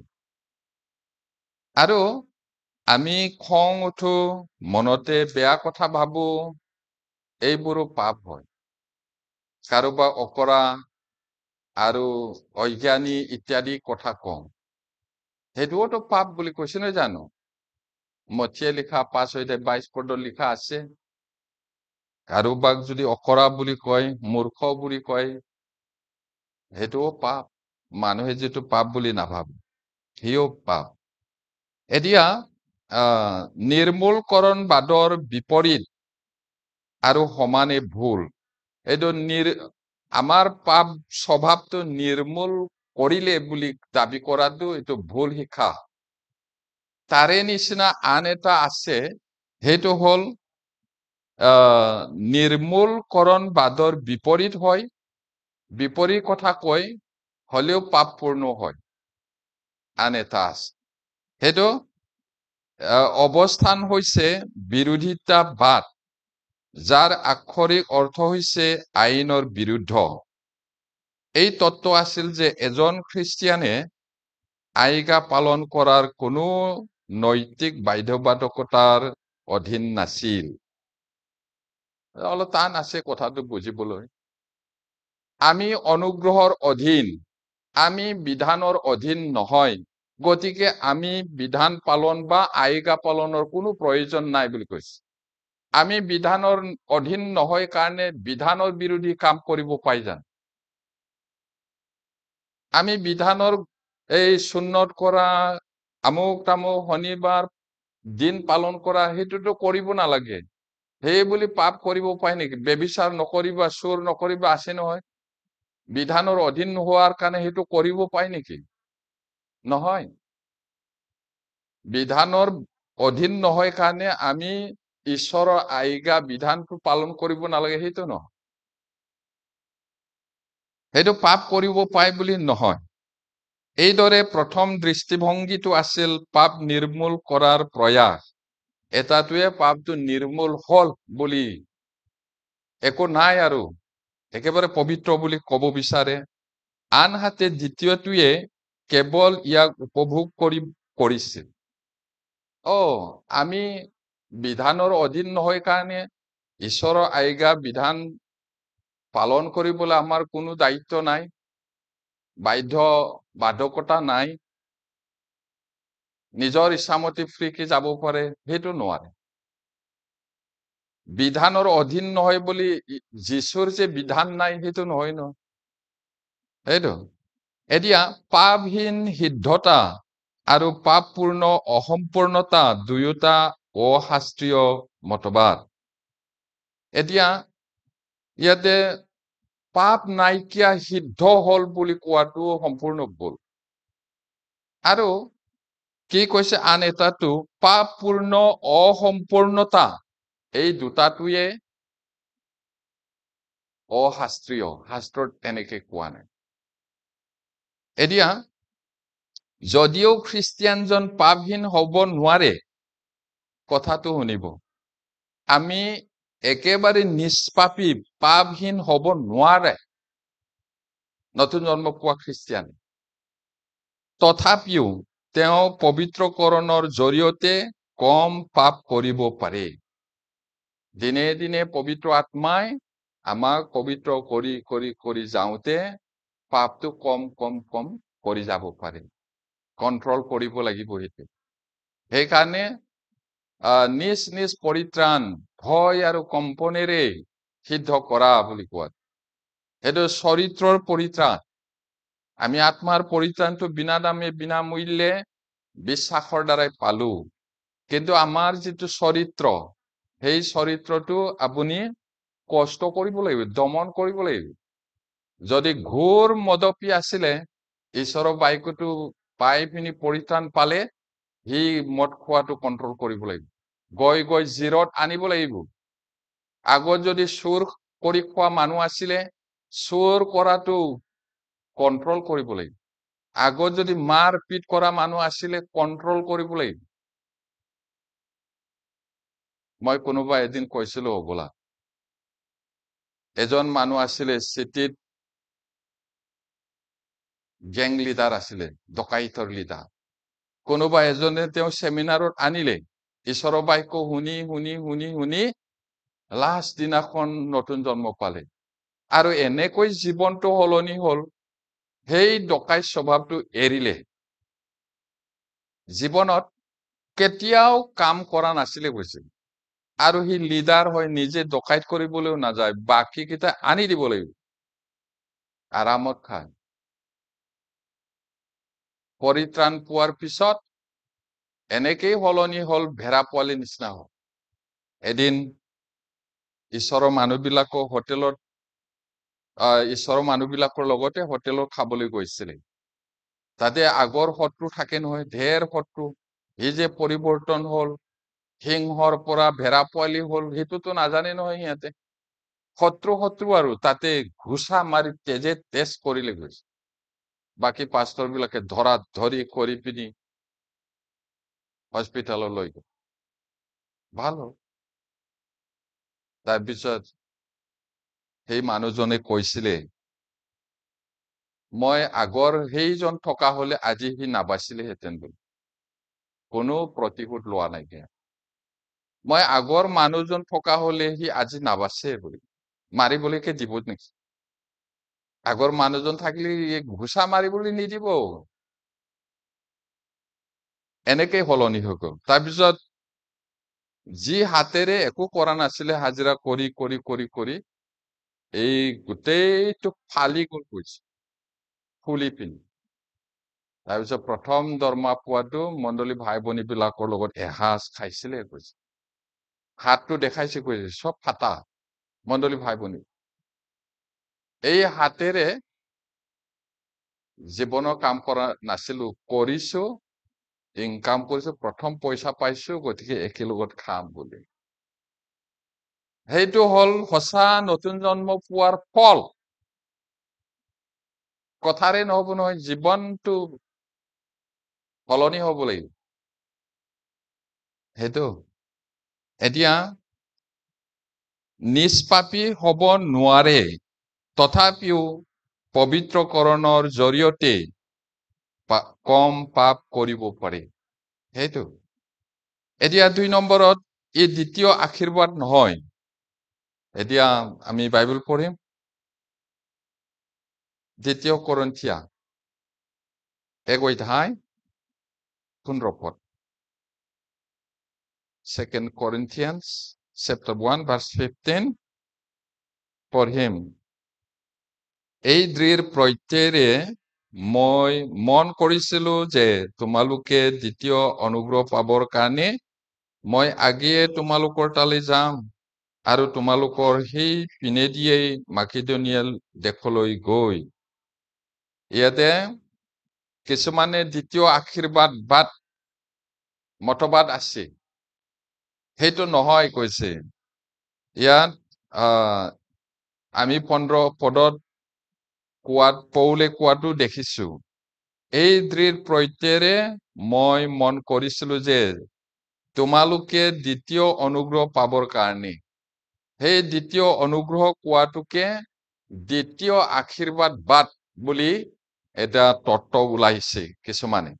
আৰু আমি খং উঠো, মনতে বেয়া কথা ভাবো, এইবোৰো পাপ হয়। কাৰোবাক অকৰা আৰু অজ্ঞানী ইত্যাদি কথা কওঁ, সেইটোওতো পাপ বুলি কৈছে নহয় জানো? মথিয়ে লিখা 5:22 লিখা আছে। কাৰোবাক যদি অকৰা বুলি কয়, মূৰ্খ বুলি কয়, সেইটোও পাপ। মানুহে যিটো পাপ বুলি নাভাবে, সিও পাপ। এতিয়া নিৰ্মূলকৰণবাদৰ বিপৰীত আৰু সমানে ভুল। এইটো আমাৰ পাপ স্বভাৱটো নিৰ্মূল কৰিলে বুলি দাবী কৰাটো এইটো ভুল শিক্ষা। তাৰে নিচিনা আন এটা আছে, সেইটো হ'ল নিৰ্মূলকৰণবাদৰ বিপৰীত হয়, বিপৰীত কথা কয়, হলেও পাপপূৰ্ণ হয়। আন এটা আছে, সেইটো অৱস্থান হৈছে বিৰোধিতাবাদ, যাৰ আক্ষৰিক অৰ্থ হৈছে আইনৰ বিৰুদ্ধ। এই তত্ত্ব আছিল যে এজন খ্ৰীষ্টিয়ানে আজ্ঞা পালন কৰাৰ কোনো নৈতিক বাধ্যবাধকতাৰ অধীন নাছিল। অলপ টান আছে কথাটো বুজিবলৈ। আমি অনুগ্ৰহৰ অধীন, আমি বিধানৰ অধীন নহয়, গতিকে আমি বিধান পালন বা আজ্ঞা পালনৰ কোনো প্ৰয়োজন নাই বুলি কৈছে। আমি বিধানৰ অধীন নহয় কাৰণে বিধানৰ বিৰোধী কাম কৰিব পাই যাম। আমি বিধানৰ এই সুন্নত কৰা, আমুক তামুক শনিবাৰ দিন পালন কৰা, সেইটোতো কৰিব নালাগে। সেই বুলি পাপ কৰিব পাই নেকি? ব্যভিচাৰ নকৰিবা, চুৰ নকৰিবা আছে নহয়। বিধানৰ অধীন নোহোৱাৰ কাৰণে সেইটো কৰিব পাই নেকি? নহয়। বিধানৰ অধীন নহয় কাৰণে আমি ঈশ্বৰৰ আজ্ঞা বিধানটো পালন কৰিব নালাগে, সেইটো নহয়। সেইটো পাপ কৰিব পাই বুলি নহয়। এইদৰে প্ৰথম দৃষ্টিভংগীটো আছিল পাপ নিৰ্মূল কৰাৰ প্ৰয়াস। এটাটোৱে পাপটো নিৰ্মূল হল বুলি, একো নাই আৰু একেবাৰে পবিত্ৰ বুলি কব বিচাৰে। আনহাতে দ্বিতীয়টোৱে কেৱল ইয়াক উপভোগ কৰিছিল। আমি বিধানৰ অধীন নহয় কাৰণে ঈশ্বৰৰ আজ্ঞা বিধান পালন কৰিবলৈ আমাৰ কোনো দায়িত্ব নাই, বাধ্যবাধকতা নাই, নিজৰ ইচ্ছামতে ফ্ৰীকে যাব পাৰে, সেইটো নোৱাৰে। বিধানৰ অধীন নহয় বুলি যীশুৰ যে বিধান নাই, সেইটো নহয় ন। সেইটো এতিয়া পাপহীন সিদ্ধতা আৰু পাপপূৰ্ণ অসম্পূৰ্ণতা দুয়োটা অশাস্ত্ৰীয় মতবাদ। এতিয়া ইয়াতে পাপ নাইকিয়া সিদ্ধ হল বুলি কোৱাটো সম্পূৰ্ণ ভুল। আৰু কি কৈছে আন এটাটো পাপপূৰ্ণ অসম্পূৰ্ণতা, এই দুটাটোৱে অশাস্ত্ৰীয়, শাস্ত্ৰত তেনেকে কোৱা নাই। এতিয়া যদিও খ্ৰীষ্টিয়ানজন পাপহীন হ'ব নোৱাৰে, কথাটো শুনিব, আমি একেবাৰে নিষ্পাপী পাপহীন হ'ব নোৱাৰে নতুন জন্ম পোৱা খ্ৰীষ্টিয়ান। তথাপিও তেওঁ পবিত্ৰকৰণৰ জৰিয়তে কম পাপ কৰিব পাৰে। দিনে দিনে পবিত্ৰ আত্মাই আমাক পবিত্ৰ কৰি কৰি কৰি যাওঁতে পাপটো কম কম কম কৰি যাব পাৰে। কন্ট্ৰল কৰিব লাগিব সেইটো। সেইকাৰণে নিজ নিজ পৰিত্ৰাণ ভয় আৰু কম্পনেৰে সিদ্ধ কৰা বুলি কোৱা। সেইটো চৰিত্ৰৰ পৰিত্ৰাণ। আমি আত্মাৰ পৰিত্ৰাণটো বিনা দামে বিনা মূল্যে বিশ্বাসৰ দ্বাৰাই পালো। কিন্তু আমাৰ যিটো চৰিত্ৰ, সেই চৰিত্ৰটো আপুনি কষ্ট কৰিব লাগিব, দমন কৰিব লাগিব। যদি ঘোৰ মদপী আছিলে, ঈশ্বৰৰ বাক্যটো পাই পিনি পৰিত্ৰাণ পালে, সি মদ খোৱাটো কন্ট্ৰল কৰিব লাগিব। গৈ গৈ জিৰত আনিব লাগিব। আগত যদি চুৰ কৰি খোৱা মানুহ আছিলে, চুৰ কৰাটো কন্ট্ৰল কৰিব লাগিব। আগত যদি মাৰ পিট কৰা মানুহ আছিলে, কন্ট্ৰল কৰিব লাগিব। মই কোনোবা এদিন কৈছিলো বোলা, এজন মানুহ আছিলে চিটিত, গেং লিডাৰ আছিলে, ডকাইতৰ লিডাৰ। কোনোবা এজনে তেওঁ চেমিনাৰত আনিলে, ঈশ্বৰৰ বাক্য শুনি শুনি শুনি শুনি লাষ্ট দিনাখন নতুন জন্ম পালে। আৰু এনেকৈ জীৱনটো সলনি হল। সেই ডকাইত স্বভাৱটো এৰিলে। জীৱনত কেতিয়াও কাম কৰা নাছিলে কৈছিল। আৰু সি লিডাৰ হয়, নিজে ডকাইত কৰিবলৈও নাযায়, বাকী কেইটা আনি দিব লাগিব, আৰামত খায়। পৰিত্ৰাণ পোৱাৰ পিছত এনেকেই সলনি হল, ভেড়া পোৱালি নিচিনা হল। এদিন ঈশ্বৰৰ মানুহবিলাকক হোটেলত, ঈশ্বৰৰ মানুহবিলাকৰ লগতে হোটেলত খাবলৈ গৈছিলে। তাতে আগৰ শত্ৰু থাকে নহয়, ঢেৰ শত্ৰু। সি যে পৰিৱৰ্তন হল, সিংহৰ পৰা ভেড়া পোৱালি হল, সেইটোতো নাজানে নহয় সিহঁতে। শত্ৰু শত্ৰু আৰু তাতে ঘুচা মাৰি তেজে তেজ কৰিলে গৈছে। বাকী পাষ্টৰ বিলাকে ধৰা ধৰি কৰি পিনি হস্পিটাললৈ গল, ভাল হল। তাৰপিছত সেই মানুহজনে কৈছিলে, মই আগৰ সেইজন থকা হলে আজি সি নাবাচিলেহেঁতেন বুলি। কোনো প্ৰতিশোধ লোৱা নাইকিয়া। মই আগৰ মানুহজন থকা হলে সি আজি নাবাচে বুলি। মাৰিবলৈকে দিব নেকি? আগৰ মানুহজন থাকিলে ঘুচা মাৰিবলৈ নিদিব। এনেকে সলনি হৈ গল। তাৰপিছত যি হাতেৰে একো কৰা নাছিলে, হাজিৰা কৰি কৰি কৰি কৰি এই গোটেইটো ফালি গল কৈছে, ফুলি পিনি। তাৰপিছত প্ৰথম দৰমহা পোৱাটো মণ্ডলী ভাই ভনী বিলাকৰ লগত এসাঁজ খাইছিলে কৈছে। হাতটো দেখাইছে কৈছে, চব ফাটা। মণ্ডলী ভাই ভনী এই হাতেৰে জীৱনৰ কাম কৰা নাছিলো, কৰিছো, ইনকাম কৰিছো, প্ৰথম পইচা পাইছো, গতিকে একেলগত খাম বুলি। সেইটো হল সঁচা নতুন জন্ম পোৱাৰ ফল। কথাৰে নহব নহয়, জীৱনটো সলনি হব লাগিব। সেইটো এতিয়া নিষ্পাপী হব নোৱাৰে, তথাপিও পবিত্ৰকৰণৰ জৰিয়তে কম পাপ কৰিব পাৰে। সেইটো এতিয়া 2 নম্বৰত, এই দ্বিতীয় আশীৰ্বাদ নহয়। এতিয়া আমি বাইবেল পঢ়িম, 2 কৰিন্থিয়া 1 অধ্যায় 15 পদ। 2 Corinthians chapter 1 verse 15 পঢ়িম। এই দৃঢ় প্ৰত্যয়েৰে মই মন কৰিছিলো যে তোমালোকে দ্বিতীয় অনুগ্ৰহ পাবৰ কাৰণে মই আগেয়ে তোমালোকৰ তালৈ যাম, আৰু তোমালোকৰ সেই পিনেদিয়েই মাকিদনিয়া দেশলৈ গৈ। ইয়াতে কিছুমানে দ্বিতীয় আশীৰ্বাদ বাদ মতবাদ আছে। সেইটো নহয় কৈছে। ইয়াত আমি 15 পদত পৌলে কোৱাটো দেখিছো। এই দৃঢ় প্ৰত্যয়েৰে মই মন কৰিছিলো যে তোমালোকে দ্বিতীয় অনুগ্ৰহ পাবৰ কাৰণে, সেই দ্বিতীয় অনুগ্ৰহ কোৱাটোকে দ্বিতীয় আশীৰ্বাদ বাদ বুলি এটা তত্ত্ব ওলাইছে কিছুমানে।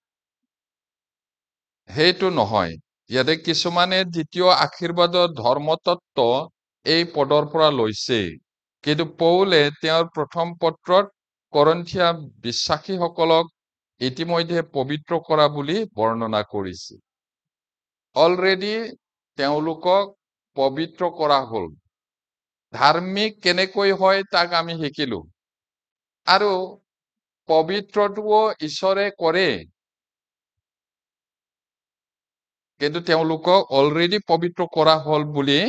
সেইটো নহয়। ইয়াতে কিছুমানে দ্বিতীয় আশীৰ্বাদৰ ধৰ্মতত্ত্ব এই পদৰ পৰা লৈছে। কিন্তু পৌলে তেওঁৰ প্ৰথম পত্ৰত কৰিন্থিয়া বিশ্বাসীসকলক ইতিমধ্যে পবিত্ৰ কৰা বুলি বৰ্ণনা কৰিছে। অলৰেডি তেওঁলোকক পবিত্ৰ কৰা হ'ল। ধাৰ্মিক কেনেকৈ হয় তাক আমি শিকিলো। আৰু পবিত্ৰটোও ঈশ্বৰে কৰে, কিন্তু তেওঁলোকক অলৰেডি পবিত্ৰ কৰা হ'ল বুলি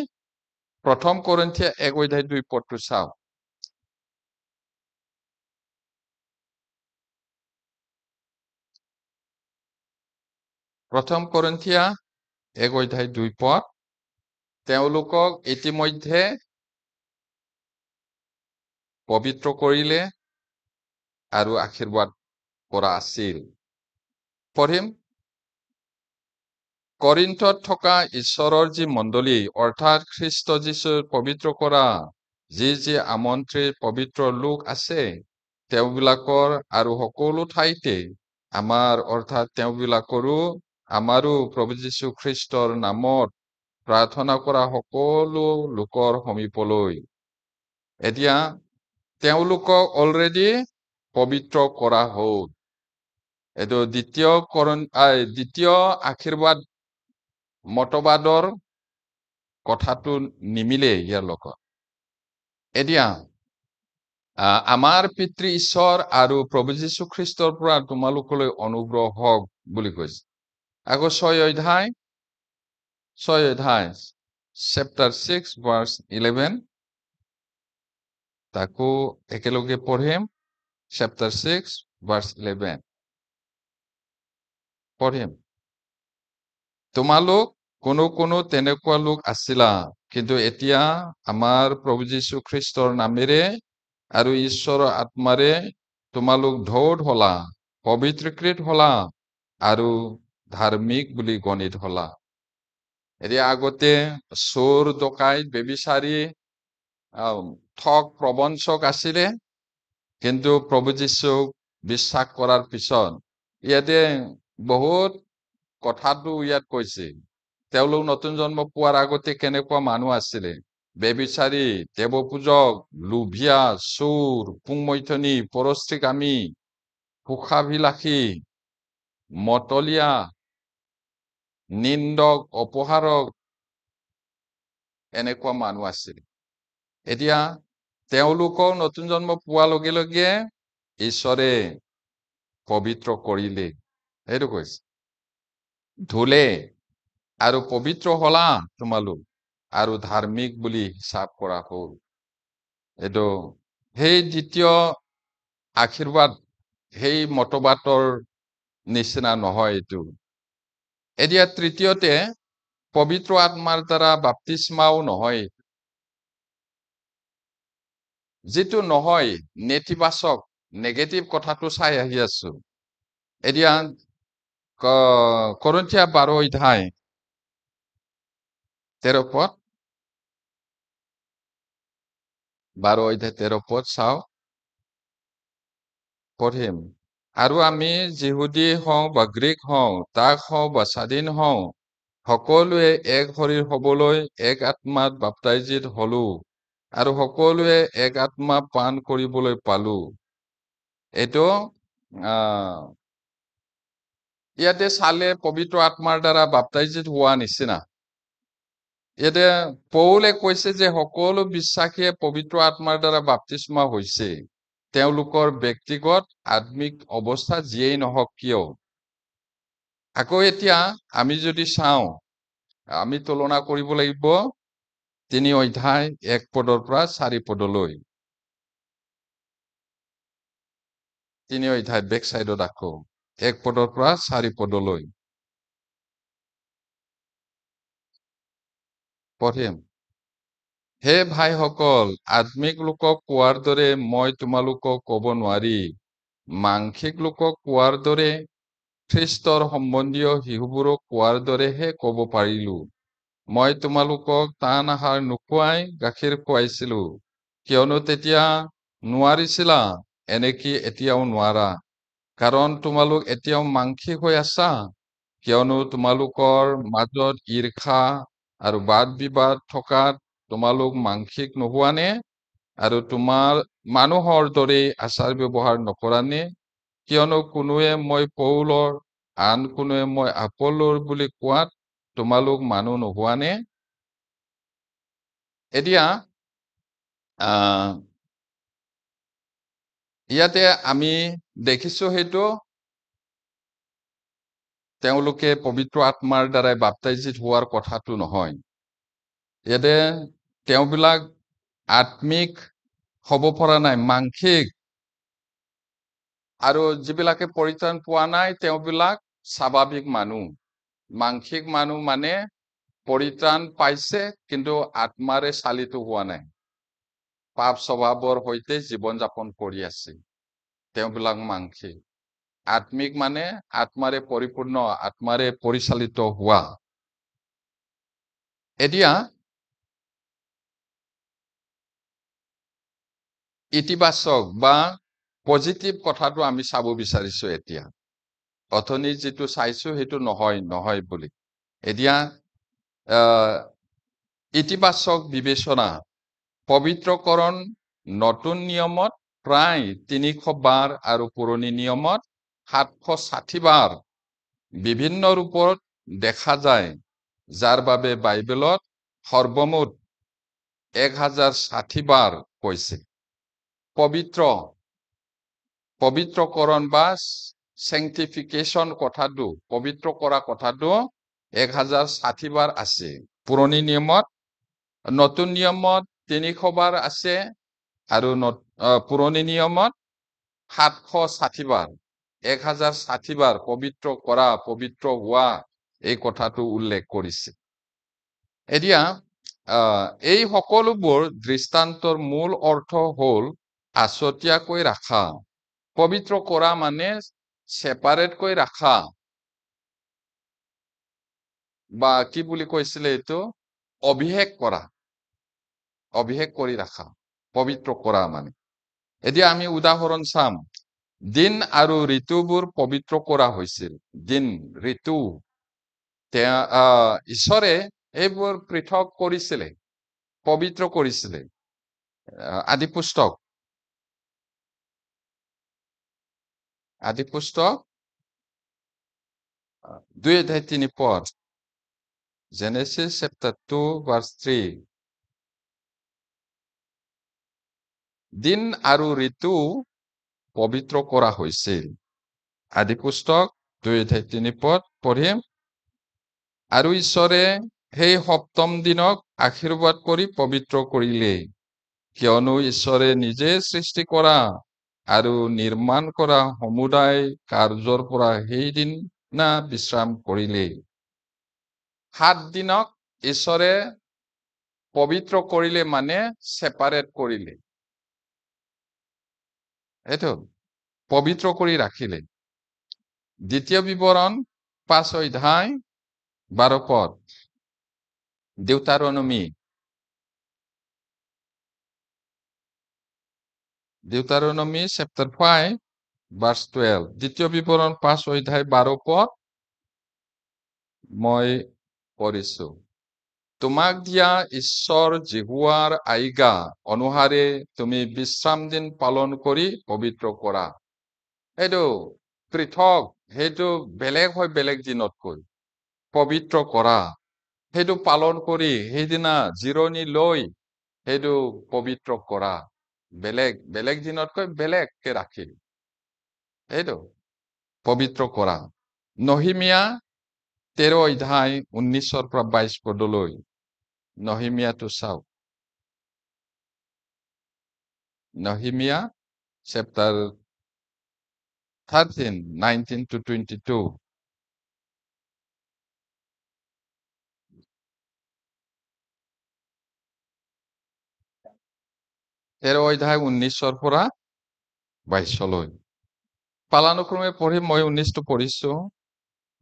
প্ৰথম কৰিন্থিয়া 1:2 পদটো চাওঁ। প্ৰথম কৰিন্থিয়া 1:2 পদ, তেওঁলোকক ইতিমধ্যে পবিত্ৰ কৰিলে আৰু আশীৰ্বাদ কৰা আছিল। পঢ়িম। কৰিন্থত থকা ঈশ্বৰৰ যি মণ্ডলী অৰ্থাৎ খ্ৰীষ্ট যীশুৰ পবিত্ৰ কৰা যি আমন্ত্ৰিত পবিত্ৰ লোক আছে, তেওঁবিলাকৰ আৰু সকলো ঠাইতে আমাৰ অৰ্থাৎ তেওঁবিলাকৰো আমাৰো প্ৰভু যীশু খ্ৰীষ্টৰ নামত প্ৰাৰ্থনা কৰা সকলো লোকৰ সমীপলৈ। এতিয়া তেওঁলোকক অলৰেডি পবিত্ৰ কৰা হ'ল। এইটো দ্বিতীয় আশীৰ্বাদ মতবাদৰ কথাটো নিমিলে ইয়াৰ লগত। এতিয়া আমাৰ পিতৃ ঈশ্বৰ আৰু প্ৰভু যীশু খ্ৰীষ্টৰ পৰা তোমালোকলৈ অনুগ্ৰহ হওক বুলি কৈছে। আকৌ 6 অধ্যায় চেপ্টাৰ 6 ভাৰ্চ 11, তাকো একেলগে পঢ়িম। চেপ্টাৰ 6 ভাৰ্চ 11 পঢ়িম। তোমালোক কোনো তেনেকুৱা লোক আছিলা, কিন্তু এতিয়া আমাৰ প্ৰভু যীশু খ্ৰীষ্টৰ নামেৰে আৰু ঈশ্বৰৰ আত্মাৰে তোমালোক ধৌত হলা, পবিত্ৰকৃত হলা আৰু ধাৰ্মিক বুলি গণিত হলা। এতিয়া আগতে চোৰ, ডকাইত, ব্যভিচাৰী, ঠগ প্ৰবঞ্চক আছিলে, কিন্তু প্ৰভু যীশুক বিশ্বাস কৰাৰ পিছত ইয়াতে বহুত কথাটো ইয়াত কৈছে। তেওঁলোক নতুন জন্ম পোৱাৰ আগতে কেনেকুৱা মানুহ আছিলে? ব্যভিচাৰী, দেৱপূজক, লোভিয়া, চোৰ, পুংমৈথনী, পৰস্ত্ৰীকামী, সুখাভিলাষী, মতলীয়া, নিন্দক, অপহাৰক, এনেকুৱা মানুহ আছিল। এতিয়া তেওঁলোকক নতুন জন্ম পোৱাৰ লগে লগে ঈশ্বৰে পবিত্ৰ কৰিলে, সেইটো কৈছে। ধুলে আৰু পবিত্ৰ হলা তোমালোক আৰু ধাৰ্মিক বুলি হিচাপ কৰা হ'ল। এইটো সেই দ্বিতীয় আশীৰ্বাদ, সেই মতবাদৰ নিচিনা নহয় এইটো। এতিয়া তৃতীয়তে পবিত্ৰ আত্মাৰ দ্বাৰা বাপ্তিস্মাও নহয়, যিটো নহয় নেতিবাচক নেগেটিভ কথাটো চাই আহি আছো। এতিয়া কৰিন্থিয়া 12 অধ্যায় 13 পদ, 12 অধ্যায় 13 পদ চাও, পঢ়িম। আৰু আমি যিহুদী হওঁ বা গ্ৰীক হওঁ, দাস হওঁ বা স্বাধীন হওঁ, সকলোৱে এক শৰীৰ হবলৈ এক আত্মাত বাপ্তাইজিত হলো আৰু সকলোৱে এক আত্মা পান কৰিবলৈ পালো। এইটো ইয়াতে চালে পবিত্ৰ আত্মাৰ দ্বাৰা বাপ্তাইজিত হোৱা নিচিনা। ইয়াতে পৌলে কৈছে যে সকলো বিশ্বাসীয়ে পবিত্ৰ আত্মাৰ দ্বাৰা বাপ্তিস্মা হৈছে, তেওঁলোকৰ ব্যক্তিগত আত্মিক অৱস্থা যিয়েই নহওক কিয়। আকৌ এতিয়া আমি যদি চাওঁ, আমি তুলনা কৰিব লাগিব 3 অধ্যায় 1 পদৰ পৰা 4 পদলৈ। 3 অধ্যায় বেক চাইডত আকৌ 1 পদৰ পৰা 4 পদলৈ। পঢ়িম। হে ভাইসকল, আত্মিক লোকক কোৱাৰ দৰে মই তোমালোকক ক'ব নোৱাৰি, মাংসিক লোকক কোৱাৰ দৰে, খ্ৰীষ্টৰ সম্বন্ধীয় শিশুবোৰক কোৱাৰ দৰেহে ক'ব পাৰিলো। মই তোমালোকক টান আহাৰ নোখোৱাই গাখীৰ খুৱাইছিলো, কিয়নো তেতিয়া নোৱাৰিছিলা, এনেকি এতিয়াও নোৱাৰা, কাৰণ তোমালোক এতিয়াও মাংসিক হৈ আছা। কিয়নো তোমালোকৰ মাজত ঈৰ্ষা আৰু বাদ বিবাদ থকাত তোমালোক মাংসিক নোহোৱানে? আৰু তোমাৰ মানুহৰ দৰে আচাৰ ব্যৱহাৰ নকৰানে? কিয়নো কোনোৱে মই পৌলৰ, আন কোনোৱে মই আপোলৰ বুলি কোৱাত তোমালোক মানুহ নোহোৱানে? এতিয়া ইয়াতে আমি দেখিছো সেইটো তেওঁলোকে পবিত্ৰ আত্মাৰ দ্বাৰাই বাপ্তাইজিত হোৱাৰ কথাটো নহয়। ইয়াতে তেওঁবিলাক আত্মিক হ'ব পৰা নাই, মাংসিক। আৰু যিবিলাকে পৰিত্ৰাণ পোৱা নাই, তেওঁবিলাক স্বাভাৱিক মানুহ। মাংসিক মানুহ মানে পৰিত্ৰাণ পাইছে, কিন্তু আত্মাৰে চালিত হোৱা নাই। পাপ স্বভাৱৰ সৈতে জীৱন যাপন কৰি আছে, তেওঁবিলাক মাংসিক। আত্মিক মানে আত্মাৰে পৰিপূৰ্ণ, আত্মাৰে পৰিচালিত হোৱা। এতিয়া ইতিবাচক বা পজিটিভ কথাটো আমি চাব বিচাৰিছো এতিয়া। অথনি যিটো চাইছো সেইটো নহয় বুলি। এতিয়া ইতিবাচক বিবেচনা, পবিত্ৰকৰণ নতুন নিয়মত প্ৰায় 300 বাৰ আৰু পুৰণি নিয়মত 760 বাৰ বিভিন্ন ৰূপত দেখা যায়, যাৰ বাবে বাইবেলত সৰ্বমুঠ 1060 বাৰ কৈছে। পবিত্ৰকৰণ বা চেংটিফিকেশ্যন কথাটো, পবিত্ৰ কৰা কথাটো 1060 বাৰ আছে পুৰণি নিয়মত। নতুন নিয়মত 300 বাৰ আছে, আৰু পুৰণি নিয়মত 760 বাৰ। 1060 বাৰ পবিত্ৰ কৰা, পবিত্ৰ হোৱা এই কথাটো উল্লেখ কৰিছে। এতিয়া এই সকলোবোৰ দৃষ্টান্তৰ মূল অৰ্থ হ'ল আছতীয়াকৈ ৰাখা। পবিত্ৰ কৰা মানে ছেপাৰেটকৈ ৰাখা, বা কি বুলি কৈছিলে এইটো, অভিষেক কৰা, অভিষেক কৰি ৰাখা, পবিত্ৰ কৰা মানে। এতিয়া আমি উদাহৰণ চাম। দিন আৰু ঋতুবোৰ পবিত্ৰ কৰা হৈছিল। দিন, ঋতু, ঈশ্বৰে এইবোৰ পৃথক কৰিছিলে, পবিত্ৰ কৰিছিলে। আদি পুস্তক 2:3 Genesis chapter 2 verse 3. দিন আৰু ঋতু পবিত্ৰ কৰা হৈছিল। আদি পুস্তক 2:3 পঢ়িম। আৰু ঈশ্বৰে সেই সপ্তম দিনক আশীৰ্বাদ কৰি পবিত্ৰ কৰিলে, কিয়নো ঈশ্বৰে নিজে সৃষ্টি কৰা আৰু নিৰ্মাণ কৰা সমুদায় কাৰ্যৰ পৰা সেই দিনা বিশ্ৰাম কৰিলে। 7 দিনক ঈশ্বৰে পবিত্ৰ কৰিলে মানে ছেপাৰেট কৰিলে, এইটো পবিত্ৰ কৰি ৰাখিলে। দ্বিতীয় বিৱৰণ 5:12 deuteronomy chapter 5 verse 12। দ্বিতীয় বিৱৰণ 5:12 মই পঢ়িছো। তোমাক দিয়া ঈশ্বৰ জিহুৱাৰ আজ্ঞা অনুসাৰে তুমি বিশ্ৰাম দিন পালন কৰি পবিত্ৰ কৰা। সেইটো পৃথক, সেইটো বেলেগ হয়, বেলেগ দিনতকৈ পবিত্ৰ কৰা, সেইটো পালন কৰি সেইদিনা জিৰণি লৈ সেইটো পবিত্ৰ কৰা। বেলেগ দিনতকৈ বেলেগকে ৰাখি এইটো পবিত্ৰ কৰা। নহিমীয়া 13:19-22 নহিমীয়াটো চাওক। নহিমীয়া chapter 13:19-22। 13 অধ্যায় 19 পৰা 22 পালানুক্ৰমে পঢ়ি মই 19টো পঢ়িছো।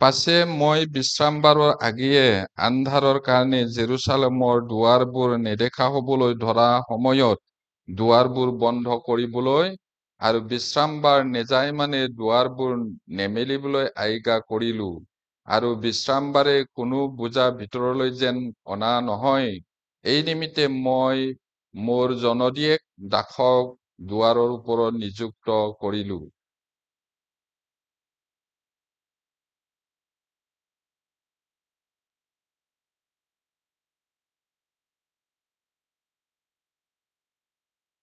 পাছে মই বিশ্ৰামবাৰৰ আগিয়ে আন্ধাৰৰ কাৰণে জেৰুচালেমৰ দুৱাৰবোৰ নেদেখা হবলৈ ধৰা সময়ত দুৱাৰবোৰ বন্ধ কৰিবলৈ আৰু বিশ্ৰামবাৰ নেযায় মানে দুৱাৰবোৰ নেমেলিবলৈ আজ্ঞা কৰিলো। আৰু বিশ্ৰামবাৰে কোনো বোজা ভিতৰলৈ যেন অনা নহয়, এই নিমিত্তে মই মোৰ জনদিয়েক দাসক দুৱাৰৰ ওপৰত নিযুক্ত কৰিলো।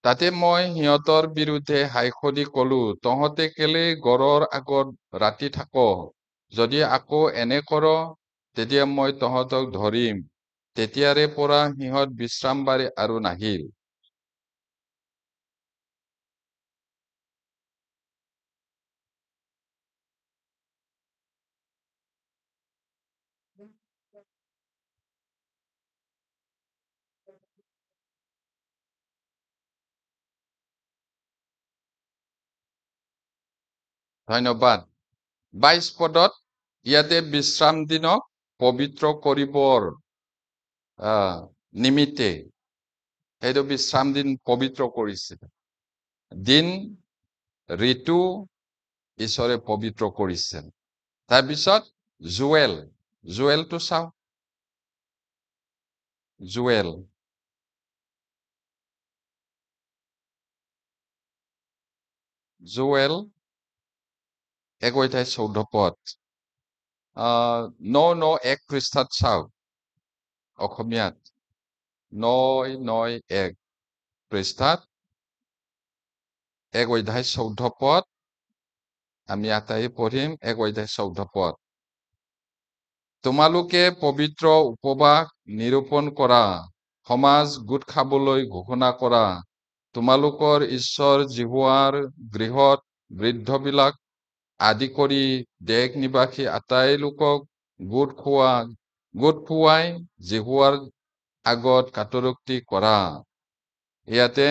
তাতে মই সিহঁতৰ বিৰুদ্ধে হাইসদি কলো, তহঁতে কেলে গড়ৰ আগত ৰাতি থাক? যদি আকৌ এনে কৰ, তেতিয়া মই তহঁতক ধৰিম। তেতিয়াৰে পৰা সিহঁত বিশ্ৰামবাৰে আৰু নাহিল। ধন্যবাদ। 22 পদত ইয়াতে বিশ্ৰাম দিনক পবিত্ৰ কৰিবৰ নিমিত্তে সেইটো বিশ্ৰাম দিন পবিত্ৰ কৰিছিল। দিন ঋতু ঈশ্বৰে পবিত্ৰ কৰিছিল। তাৰপিছত জুৱেলটো চাওঁ। জুৱেল 1 অধ্যায় 14 পদ। 9-9-1 পৃষ্ঠাত চাওক অসমীয়াত। 9-9-1 পৃষ্ঠাত 1 অধ্যায় 14 পদ। আমি আটাই পঢ়িম 1 অধ্যায় 14 পদ। তোমালোকে পবিত্ৰ উপবাস নিৰূপণ কৰা, সমাজ গোট খাবলৈ ঘোষণা কৰা, তোমালোকৰ ঈশ্বৰ জিহুৱাৰ গৃহত বৃদ্ধবিলাক আদি কৰি দেশ নিবাসী আটাই লোকক গোট খোৱাই জিহুৱাৰ আগত কাটৰোক্তি কৰা। ইয়াতে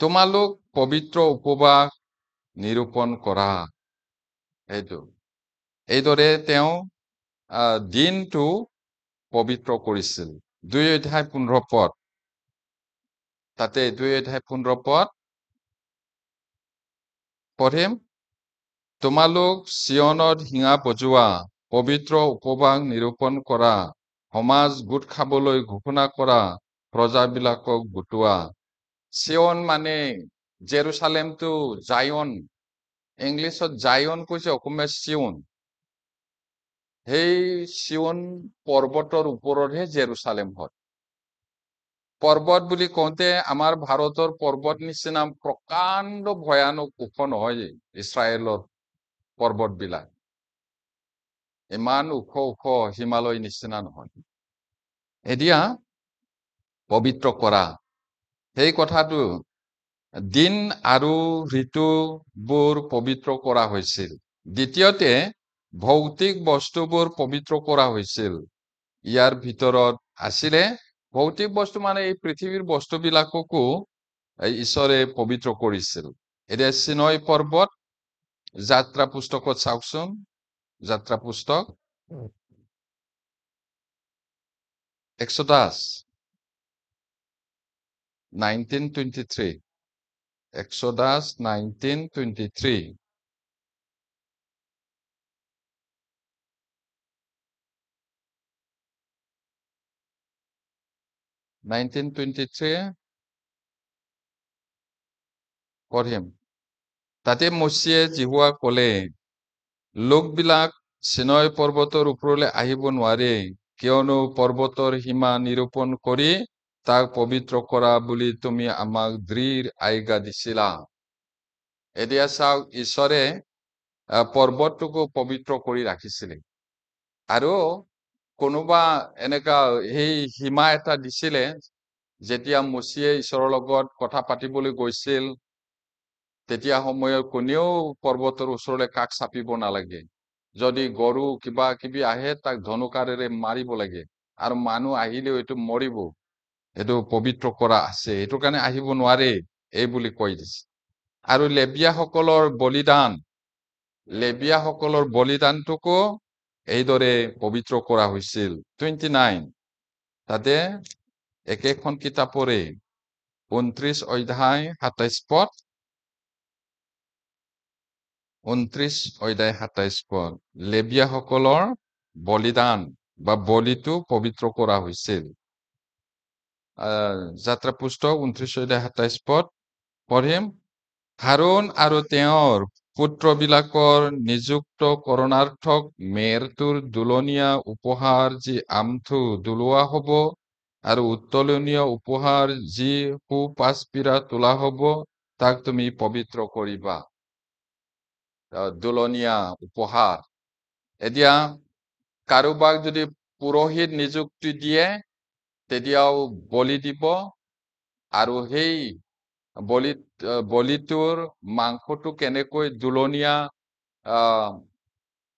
তোমালোক পবিত্ৰ উপবাস নিৰূপণ কৰা। এইদৰে তেওঁ দিনটো পবিত্ৰ কৰিছিল। 2 অধ্যায় 15 পদ। তাতে 2 অধ্যায় 15 পদ পঢ়িম। তোমালোক চিয়নত হিঙা বজোৱা, পবিত্ৰ উপবাস নিৰূপণ কৰা, সমাজ গোট খাবলৈ ঘোষণা কৰা, প্ৰজাবিলাকক গোটোৱা। চিয়ন মানে জেৰুচালেমটো জায়ন, ইংলিছত জায়ন কৈছে, অসমীয়া চিয়ন। সেই চিয়ন পৰ্বতৰ ওপৰতহে জেৰুচালেম হয়। পৰ্বত বুলি কওঁতে আমাৰ ভাৰতৰ পৰ্বত নিচিনা প্ৰকাণ্ড ভয়ানক ওখ নহয় ইছৰায়েলৰ পৰ্বতবিলাক। ইমান ওখ হিমালয় নিচিনা নহয়। এতিয়া পবিত্ৰ কৰা, সেই কথাটো দিন আৰু ঋতুবোৰ পবিত্ৰ কৰা হৈছিল। দ্বিতীয়তে ভৌতিক বস্তুবোৰ পবিত্ৰ কৰা হৈছিল। ইয়াৰ ভিতৰত আছিলে ভৌতিক বস্তু মানে এই পৃথিৱীৰ বস্তুবিলাককো ঈশ্বৰে পবিত্ৰ কৰিছিল। এতিয়া চিনয় পৰ্বত যাত্ৰা পুস্তকত চাওকচোন। যাত্ৰা পুস্তক এক্সোডাছ 19:23। এক্সোডাছ 19:23। 19:23 পঢ়িম। তাতে মচিয়ে জিহুৱাক ক'লে, লোকবিলাক চিনয় পৰ্বতৰ ওপৰলৈ আহিব নোৱাৰে, কিয়নো পৰ্বতৰ সীমা নিৰূপণ কৰি তাক পবিত্ৰ কৰা বুলি তুমি আমাক দৃঢ় আজ্ঞা দিছিলা। এতিয়া চাওক, ঈশ্বৰে পৰ্বতটোকো পবিত্ৰ কৰি ৰাখিছিলে। আৰু কোনোবা এনেকা সেই সীমা এটা দিছিলে, যেতিয়া মচিয়ে ঈশ্বৰৰ লগত কথা পাতিবলৈ গৈছিল, তেতিয়া সময়ত কোনেও পৰ্বতৰ ওচৰলৈ কাষ চাপিব নালাগে। যদি গৰু কিবা কিবি আহে, তাক ধনুকাঁড়েৰে মাৰিব লাগে। আৰু মানুহ আহিলেও এইটো মৰিব। এইটো পবিত্ৰ কৰা আছে, এইটো কাৰণে আহিব নোৱাৰে, এই বুলি কৈ দিছে। আৰু লেবিয়াসকলৰ বলিদানটোকো এইদৰে পবিত্ৰ কৰা হৈছিল। 29 তাতে একেখন কিতাপৰে 29 অধ্যায় 27 পদ, 29 অধ্যায় 27 পদ, লেবিয়াসকলৰ বলিদান বা বলিটো পবিত্ৰ কৰা হৈছিল। যাত্ৰা পুস্তক 29 অধ্যায় 27 পদ পঢ়িম। হাৰুণ আৰু তেওঁৰ পুত্ৰবিলাকৰ নিযুক্ত কৰণাৰ্থক মেৰটোৰ দুলনীয়া উপহাৰ যি আমঠু দুলোৱা হ'ব, আৰু উত্তোলনীয় উপহাৰ যি সুপাছপিৰা তোলা হ'ব, তাক তুমি পবিত্ৰ কৰিবা। দুলনীয়া উপহাৰ। এতিয়া কাৰোবাক যদি পুৰোহিত নিযুক্তি দিয়ে, তেতিয়াও বলি দিব, আৰু সেই বলিটোৰ মাংসটো কেনেকৈ দুলনীয়া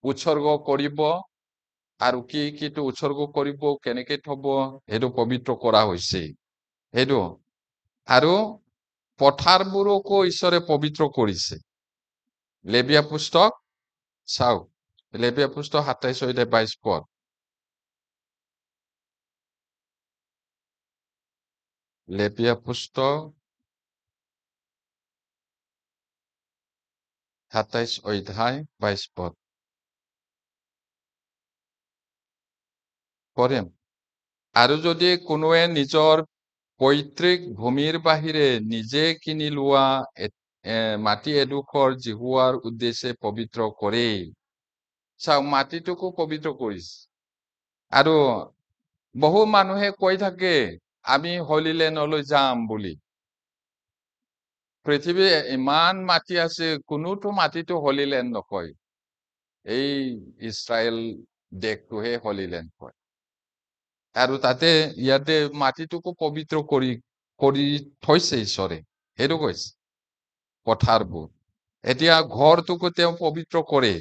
উৎসৰ্গ কৰিব, আৰু কিটো উৎসৰ্গ কৰিব, কেনেকে থব, সেইটো পবিত্ৰ কৰা হৈছে। সেইটো আৰু পথাৰবোৰকো ঈশ্বৰে পবিত্ৰ কৰিছে। লেবিয়া পুস্তক চাওক, লেবিয়া পুস্তক 27 অধ্যায় 22 পদ। লেবিয়া পুস্তক 27 অধ্যায় 22 পদ পঢ়িম। আৰু যদি কোনোৱে নিজৰ পৈতৃক ভূমিৰ বাহিৰে নিজে কিনি লোৱা মাটি এডোখৰ জিহুৱাৰ উদ্দেশ্যে পবিত্ৰ কৰে, চাওক মাটিটোকো পবিত্ৰ কৰিছে। আৰু বহু মানুহে কৈ থাকে আমি হলি লেণ্ডলৈ যাম বুলি। পৃথিৱীৰ ইমান মাটি আছে, কোনোটো মাটিটো হলি লেণ্ড নকয়, এই ইছৰাইল দেশটোহে হলি লেণ্ড কয়। আৰু তাতে ইয়াতে মাটিটোকো পবিত্ৰ কৰি থৈছে ঈশ্বৰে, সেইটো কৈছে। পথাৰবোৰ এতিয়া ঘৰটোকো তেওঁ পবিত্ৰ কৰে।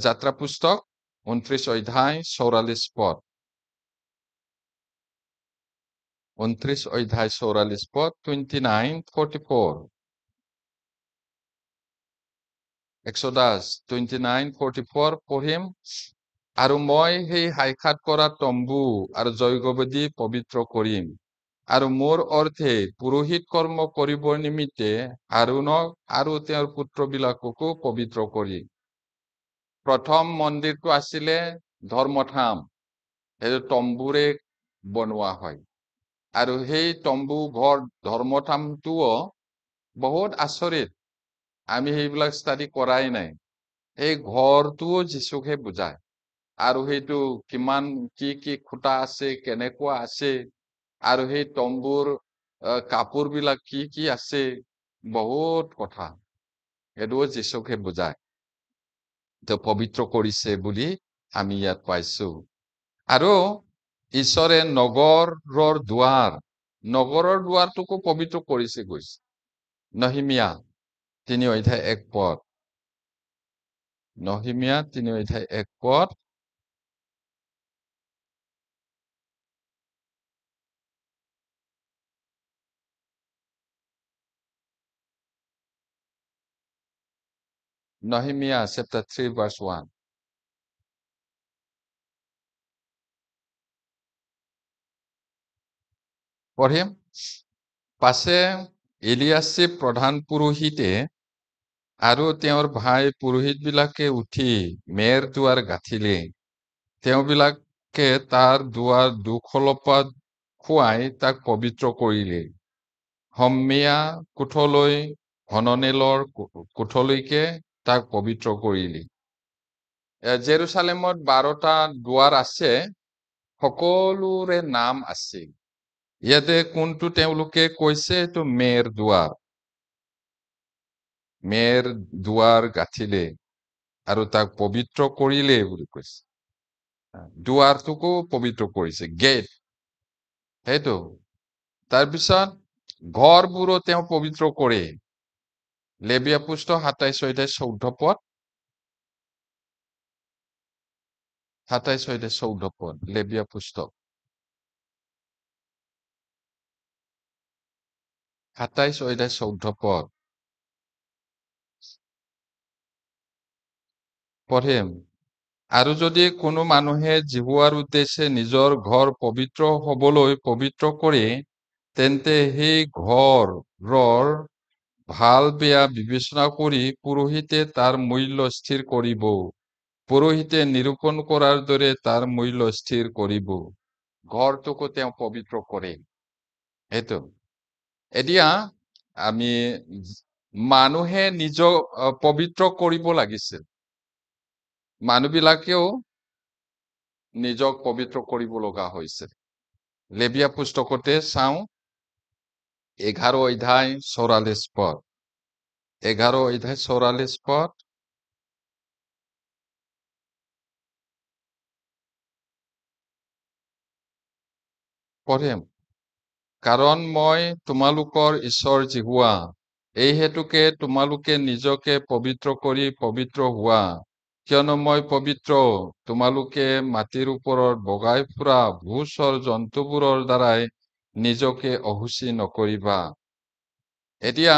যাত্ৰা পুস্তক 29 অধ্যায় 44 পদ, 29 অধ্যায় 44 পদ, 29:44, Exodus 29:44 পঢ়িম। আৰু মই সেই সাক্ষাৎ কৰা তম্বু আৰু যজ্ঞবেদী পবিত্ৰ কৰিম, আৰু মোৰ অৰ্থে পুৰোহিত কৰ্ম কৰিবৰ নিমিত্তে আৰোনক আৰু তেওঁৰ পুত্ৰবিলাককো পবিত্ৰ কৰিম। প্ৰথম মন্দিৰটো আছিলে ধৰ্মধাম, সেইটো তম্বুৰে বনোৱা হয়। আৰু সেই তম্বু ঘৰ ধৰ্মধামটোও বহুত আচৰিত, আমি সেইবিলাক ষ্টাডি কৰাই নাই। এই ঘৰটোও যীচুকহে বুজায়, আৰু সেইটো কিমান কি খুঁটা আছে, কেনেকুৱা আছে, আৰু সেই তম্বুৰ কাপোৰ বিলাক কি আছে, বহুত কথা, সেইটোও যীচুকহে বুজায়। তেওঁ পবিত্ৰ কৰিছে বুলি আমি ইয়াত পাইছো। আৰু ঈশ্বৰে নগৰৰ দুৱাৰটোকো পবিত্ৰ কৰিছে গৈছে। নহিমিয়া 3 অধ্যায় 1 পদ, নহিমিয়া 3 অধ্যায় 1 পদ, Nehemiah chapter 3 verse 1. পঢ়িম। পাছে ইলিয়াশ্বিব প্ৰধান পুৰোহিতে আৰু তেওঁৰ ভাই পুৰোহিতবিলাকে উঠি মেৰ দুৱাৰ গাঁঠিলে। তেওঁবিলাকে তাৰ দুৱাৰ দুখলপত খুৱাই তাক পবিত্ৰ কৰিলে। হম্মিয়া কোঠলৈ হননেলৰ কোঠলৈকে তাক পবিত্ৰ কৰিলে। জেৰুচালেমত 12টা দুৱাৰ আছে, সকলোৰে নাম আছে। ইয়াতে কোনটো তেওঁলোকে কৈছে, এইটো মেৰ দুৱাৰ গাঁঠিলে আৰু তাক পবিত্ৰ কৰিলে বুলি কৈছে। দুৱাৰটোকো পবিত্ৰ কৰিছে, গেট, সেইটো। তাৰপিছত ঘৰবোৰো তেওঁ পবিত্ৰ কৰে। লেবিয়া পুস্তক 27 অধ্যায় 14 পদ, 27 অধ্যায় 14 পদ, লেবিয়া পুস্তক 27 অধ্যায় 14 পদ পঢ়িম। আৰু যদি কোনো মানুহে জিহুৱাৰ উদ্দেশ্যে নিজৰ ঘৰ পবিত্ৰ হ'বলৈ পবিত্ৰ কৰে, তেন্তে সেই ঘৰৰ ভাল বেয়া বিবেচনা কৰি পুৰোহিতে তাৰ মূল্য স্থিৰ কৰিব। পুৰোহিতে নিৰূপণ কৰাৰ দৰে তাৰ মূল্য স্থিৰ কৰিব। ঘৰটোকো তেওঁ পবিত্ৰ কৰে। সেইটো এতিয়া আমি মানুহে নিজক পবিত্ৰ কৰিব লাগিছিল। মানুহবিলাকেও নিজক পবিত্ৰ কৰিব লগা হৈছিল। লেবিয়া পুস্তকতে চাওঁ 11 অধ্যায় 44 পদ 11 অধ্যায় 44 পদ পঢ়িম। কাৰণ মই তোমালোকৰ ঈশ্বৰ জিহুৱা, এই হেতুকে তোমালোকে নিজকে পবিত্ৰ কৰি পবিত্ৰ হোৱা, কিয়নো মই পবিত্ৰ। তোমালোকে মাটিৰ ওপৰত বগাই ফুৰা ভূচৰ জন্তুবোৰৰ দ্বাৰাই নিজকে অশুচি নকৰিবা। এতিয়া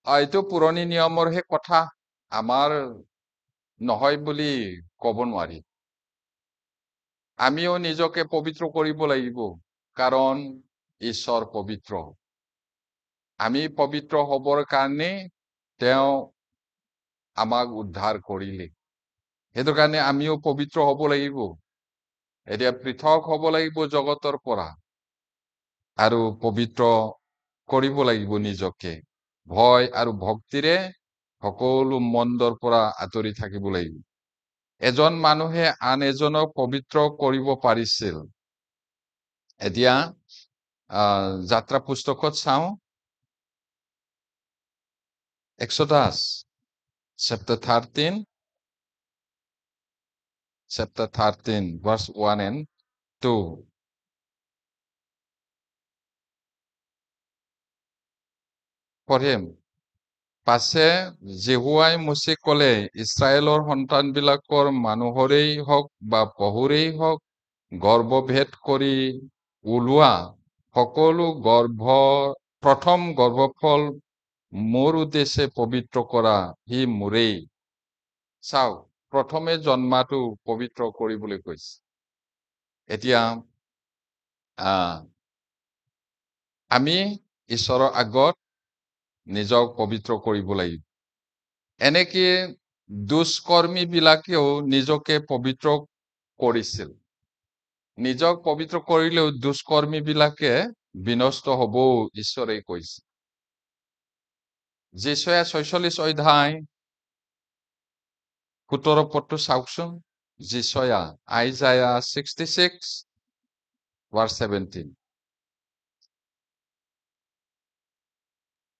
এইটো পুৰণি নিয়মৰহে কথা, আমাৰ নহয় বুলি ক'ব নোৱাৰি। আমিও নিজকে পবিত্ৰ কৰিব লাগিব, কাৰণ ঈশ্বৰ পবিত্ৰ। আমি পবিত্ৰ হবৰ কাৰণে তেওঁ আমাক উদ্ধাৰ কৰিলে। সেইটো কাৰণে আমিও পবিত্ৰ হব লাগিব। এতিয়া পৃথক হব লাগিব জগতৰ পৰা আৰু পবিত্ৰ কৰিব লাগিব নিজকে। ভয় আৰু ভক্তিৰে সকলো মন্দৰ পৰা আঁতৰি থাকিব লাগিব। এজন মানুহে আন এজনক পবিত্ৰ কৰিব পাৰিছিল। এতিয়া যাত্ৰা পুস্তকত চাওঁ Exodus chapter 13 verse 1 and 2 পঢ়িম। পাছে জিহুৱাই মোচেক ক'লে, ইছৰাইলৰ সন্তানবিলাকৰ মানুহৰেই হওক বা পহুৰেই হওক গৰ্ভভেদ কৰি ওলোৱা সকলো প্ৰথম গৰ্ভফল মোৰ উদ্দেশ্যে পবিত্ৰ কৰা, সি মোৰেই। চাওক, প্ৰথমে জন্মাটো পবিত্ৰ কৰিবলৈ কৈছে। এতিয়া আমি ঈশ্বৰৰ আগত নিজক পবিত্ৰ কৰিব লাগিব। এনেকে দুষ্কৰ্মী বিলাকেও নিজকে পবিত্ৰ কৰিছিল। নিজক পবিত্ৰ কৰিলেও দুষ্কৰ্মী বিলাকে বিনষ্ট হবও ঈশ্বৰে কৈছে। যিচয়া 46 অধ্যায় 17 পদটো চাওকচোন। যিচয়া Isaiah 66 verse 17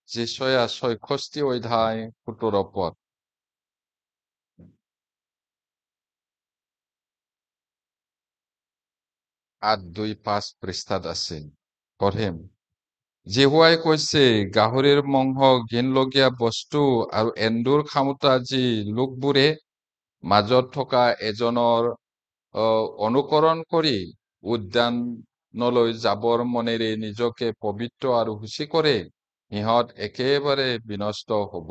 যিচয়া 66 অধ্যায় 17 পদ 825 পৃষ্ঠাত আছে। পঢ়িম। জিহুৱাই কৈছে, গাহৰিৰ মাংস ঘিনলগীয়া বস্তু আৰু এন্দুৰ খামোতা যি লোকবোৰে মাজত থকা এজনৰ অনুকৰণ কৰি উদ্যানলৈ যাবৰ মনেৰে নিজকে পবিত্ৰ আৰু শুচি কৰে, সিহঁত একেবাৰে বিনষ্ট হব।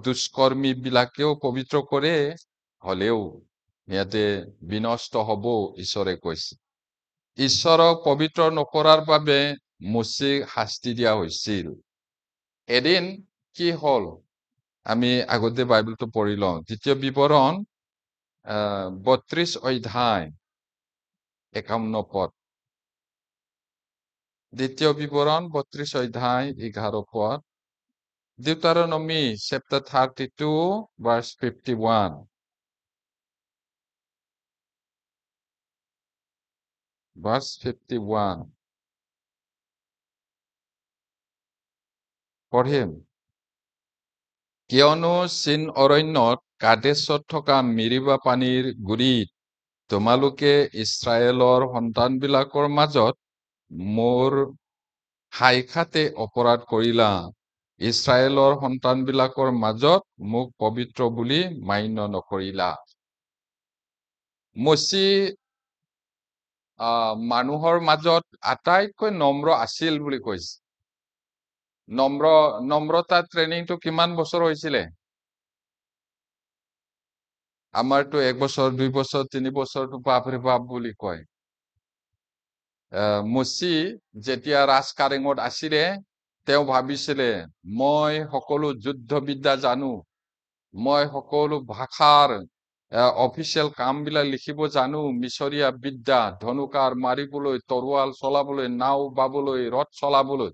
দুষ্কৰ্মী বিলাকেও পবিত্ৰ কৰে, হলেও সিহঁতে বিনষ্ট হব, ঈশ্বৰে কৈছে। ঈশ্বৰক পবিত্ৰ নকৰাৰ বাবে মোচেক শাস্তি দিয়া হৈছিল। এদিন কি হল, আমি আগতে বাইবেলটো পঢ়ি লওঁ। দ্বিতীয় বিৱৰণ 32 অধ্যায় 51 পদ। দ্বিতীয় বিৱৰণ 32 অধ্যায় 11 পদ। Deuteronomy chapter 32 verse 51 verse 51 পঢ়িম। কিয়নো চিন অৰণ্যত কাদেশত থকা মিৰিবা পানীৰ গুৰিত তোমালোকে ইছৰাইলৰ সন্তানবিলাকৰ মাজত মোৰ সাক্ষাতে অপৰাধ কৰিলা। ইছৰাইলৰ সন্তানবিলাকৰ মাজত মোক পবিত্ৰ বুলি মান্য নকৰিলা। মানুহৰ মাজত আটাইতকৈ নম্ৰ আছিল বুলি কৈছে। নম্ৰতা ট্ৰেইনিংটো কিমান বছৰ হৈছিলে? আমাৰতো 1 বছৰ 2 বছৰ 3 বছৰটো বাপৰে বাপ বুলি কয়। মুচি যেতিয়া ৰাজকাৰেঙত আছিলে, তেওঁ ভাবিছিলে মই সকলো যুদ্ধবিদ্যা জানো, মই সকলো ভাষাৰ অফিচিয়েল কামবিলাক লিখিব জানো, মিছৰীয়া বিদ্যা, ধনুকাৰ মাৰিবলৈ, তৰোৱাল চলাবলৈ, নাও বাবলৈ, ৰথ চলাবলৈ।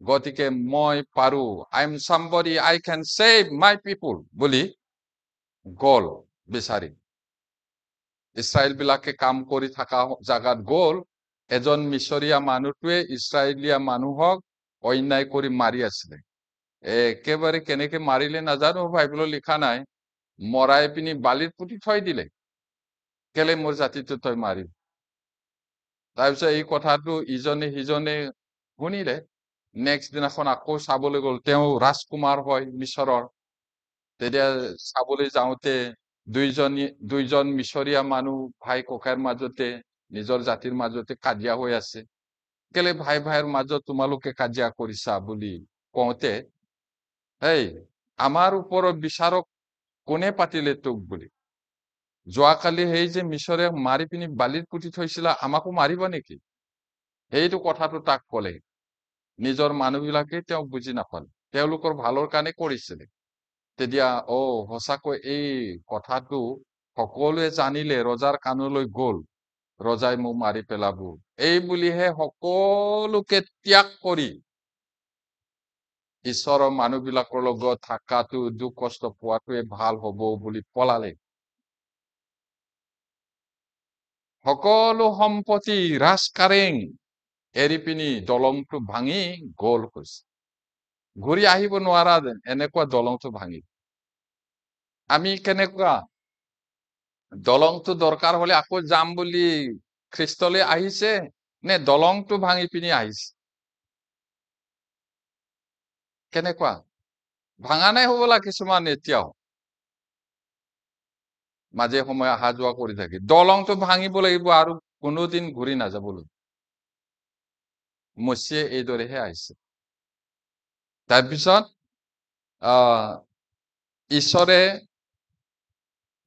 গতিকে মই পাৰো, I am somebody, I can save my people বুলি গ'ল বিচাৰি। ইছৰাইল বিলাকে কাম কৰি থকা জাগাত গ'ল, এজন মিছৰীয়া মানুহটোৱে ইছৰাইলীয়া মানুহক অন্যায় কৰি মাৰি আছিলে। একেবাৰে কেনেকে মাৰিলে নাজানো, বাইবেলত লিখা নাই। মৰাই পিনি বালিত পুতি থৈ দিলে। কেলে মোৰ জাতিটো তই মাৰি। তাৰপিছত এই কথাটো ইজনে সিজনে শুনিলে। নেক্সট দিনাখন আকৌ চাবলৈ গ'ল, তেওঁ ৰাজকুমাৰ হয় মিছৰৰ। তেতিয়া চাবলৈ যাওঁতে দুইজন মিছৰীয়া মানুহ ভাই ককাইৰ মাজতে, নিজৰ জাতিৰ মাজতে কাজিয়া হৈ আছে। কেলে ভাই ভাইৰ মাজত তোমালোকে কাজিয়া কৰিছা বুলি কওঁতে, আমাৰ ওপৰত বিচাৰক কোনে পাতিলে তোক বুলি? যোৱাকালি সেই যে মিছৰে মাৰি পিনি বালিত পুতি থৈছিলা, আমাকো মাৰিবা নেকি? সেইটো কথাটো তাক কলে। নিজৰ মানুহবিলাকে তেওঁক বুজি নাপালে, তেওঁলোকৰ ভালৰ কাৰণে কৰিছিলে। তেতিয়া সঁচাকৈ এই কথাটো সকলোৱে জানিলে, ৰজাৰ কাণলৈ গ'ল, ৰজাই মোক মাৰি পেলাব। এই বুলিহে সকলোকে ত্যাগ কৰি ঈশ্বৰৰ মানুহবিলাকৰ লগত থকাটো, দুখ কষ্ট পোৱাটোৱে ভাল হব বুলি পলালে। সকলো সম্পত্তি, ৰাজকাৰেং এৰি পিনি দলংটো ভাঙি গ'ল হৈছে। ঘূৰি আহিব নোৱাৰা এনেকুৱা দলংটো ভাঙি। আমি কেনেকুৱা, দলংটো দৰকাৰ হলে আকৌ যাম বুলি খ্ৰীষ্টলৈ আহিছে, নে দলংটো ভাঙি পিনি আহিছে? কেনেকুৱা ভাঙা নাই হবলা কিছুমান এতিয়াও মাজে সময়ে অহা যোৱা কৰি থাকে। দলংটো ভাঙিব লাগিব আৰু কোনোদিন ঘূৰি নাযাবলৈ। মচিয়ে এইদৰেহে আহিছে। তাৰপিছত ঈশ্বৰে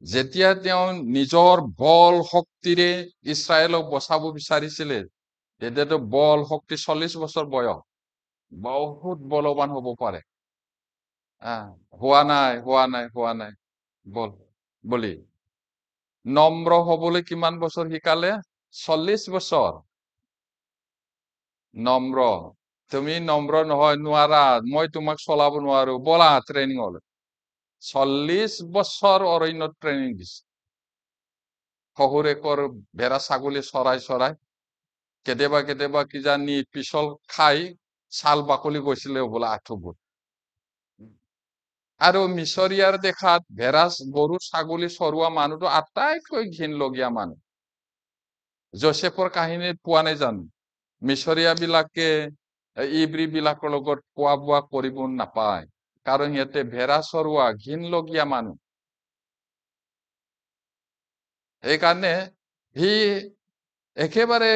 যেতিয়া তেওঁ নিজৰ বল শক্তিৰে ইছৰাইলক বচাব বিচাৰিছিলে, তেতিয়াতো বল শক্তি 40 বছৰ বয়স, বহুত বলৱান হব পাৰে। হোৱা নাই বুলি নম্ৰ হবলৈ কিমান বছৰ শিকালে? 40 বছৰ। নম্ৰ, তুমি নম্ৰ নহয়, নোৱাৰা, মই তোমাক চলাব নোৱাৰো, বলা ট্ৰেইনিঙলৈ। 40 বছৰ অৰণ্যত ট্ৰেইনিং দিছে। শহুৰেকৰ ভেড়া ছাগলী চৰাই কেতিয়াবা কিজানি পিছল খাই ছাল বাকলি গৈছিলে বোলা আঁঠুবোৰ। আৰু মিছৰীয়াৰ দেখাত ভেড়া গৰু ছাগলী চৰোৱা মানুহটো আটাইতকৈ ঘিনলগীয়া মানুহ। যোচেফৰ কাহিনীত পোৱা নাই জানো? মিছৰীয়া বিলাকে ইব্ৰী বিলাকৰ লগত খোৱা বোৱা কৰিব নাপায়, কাৰণ সিহঁতে ভেড়া চৰোৱা ঘিনলগীয়া মানুহ। সেইকাৰণে সি একেবাৰে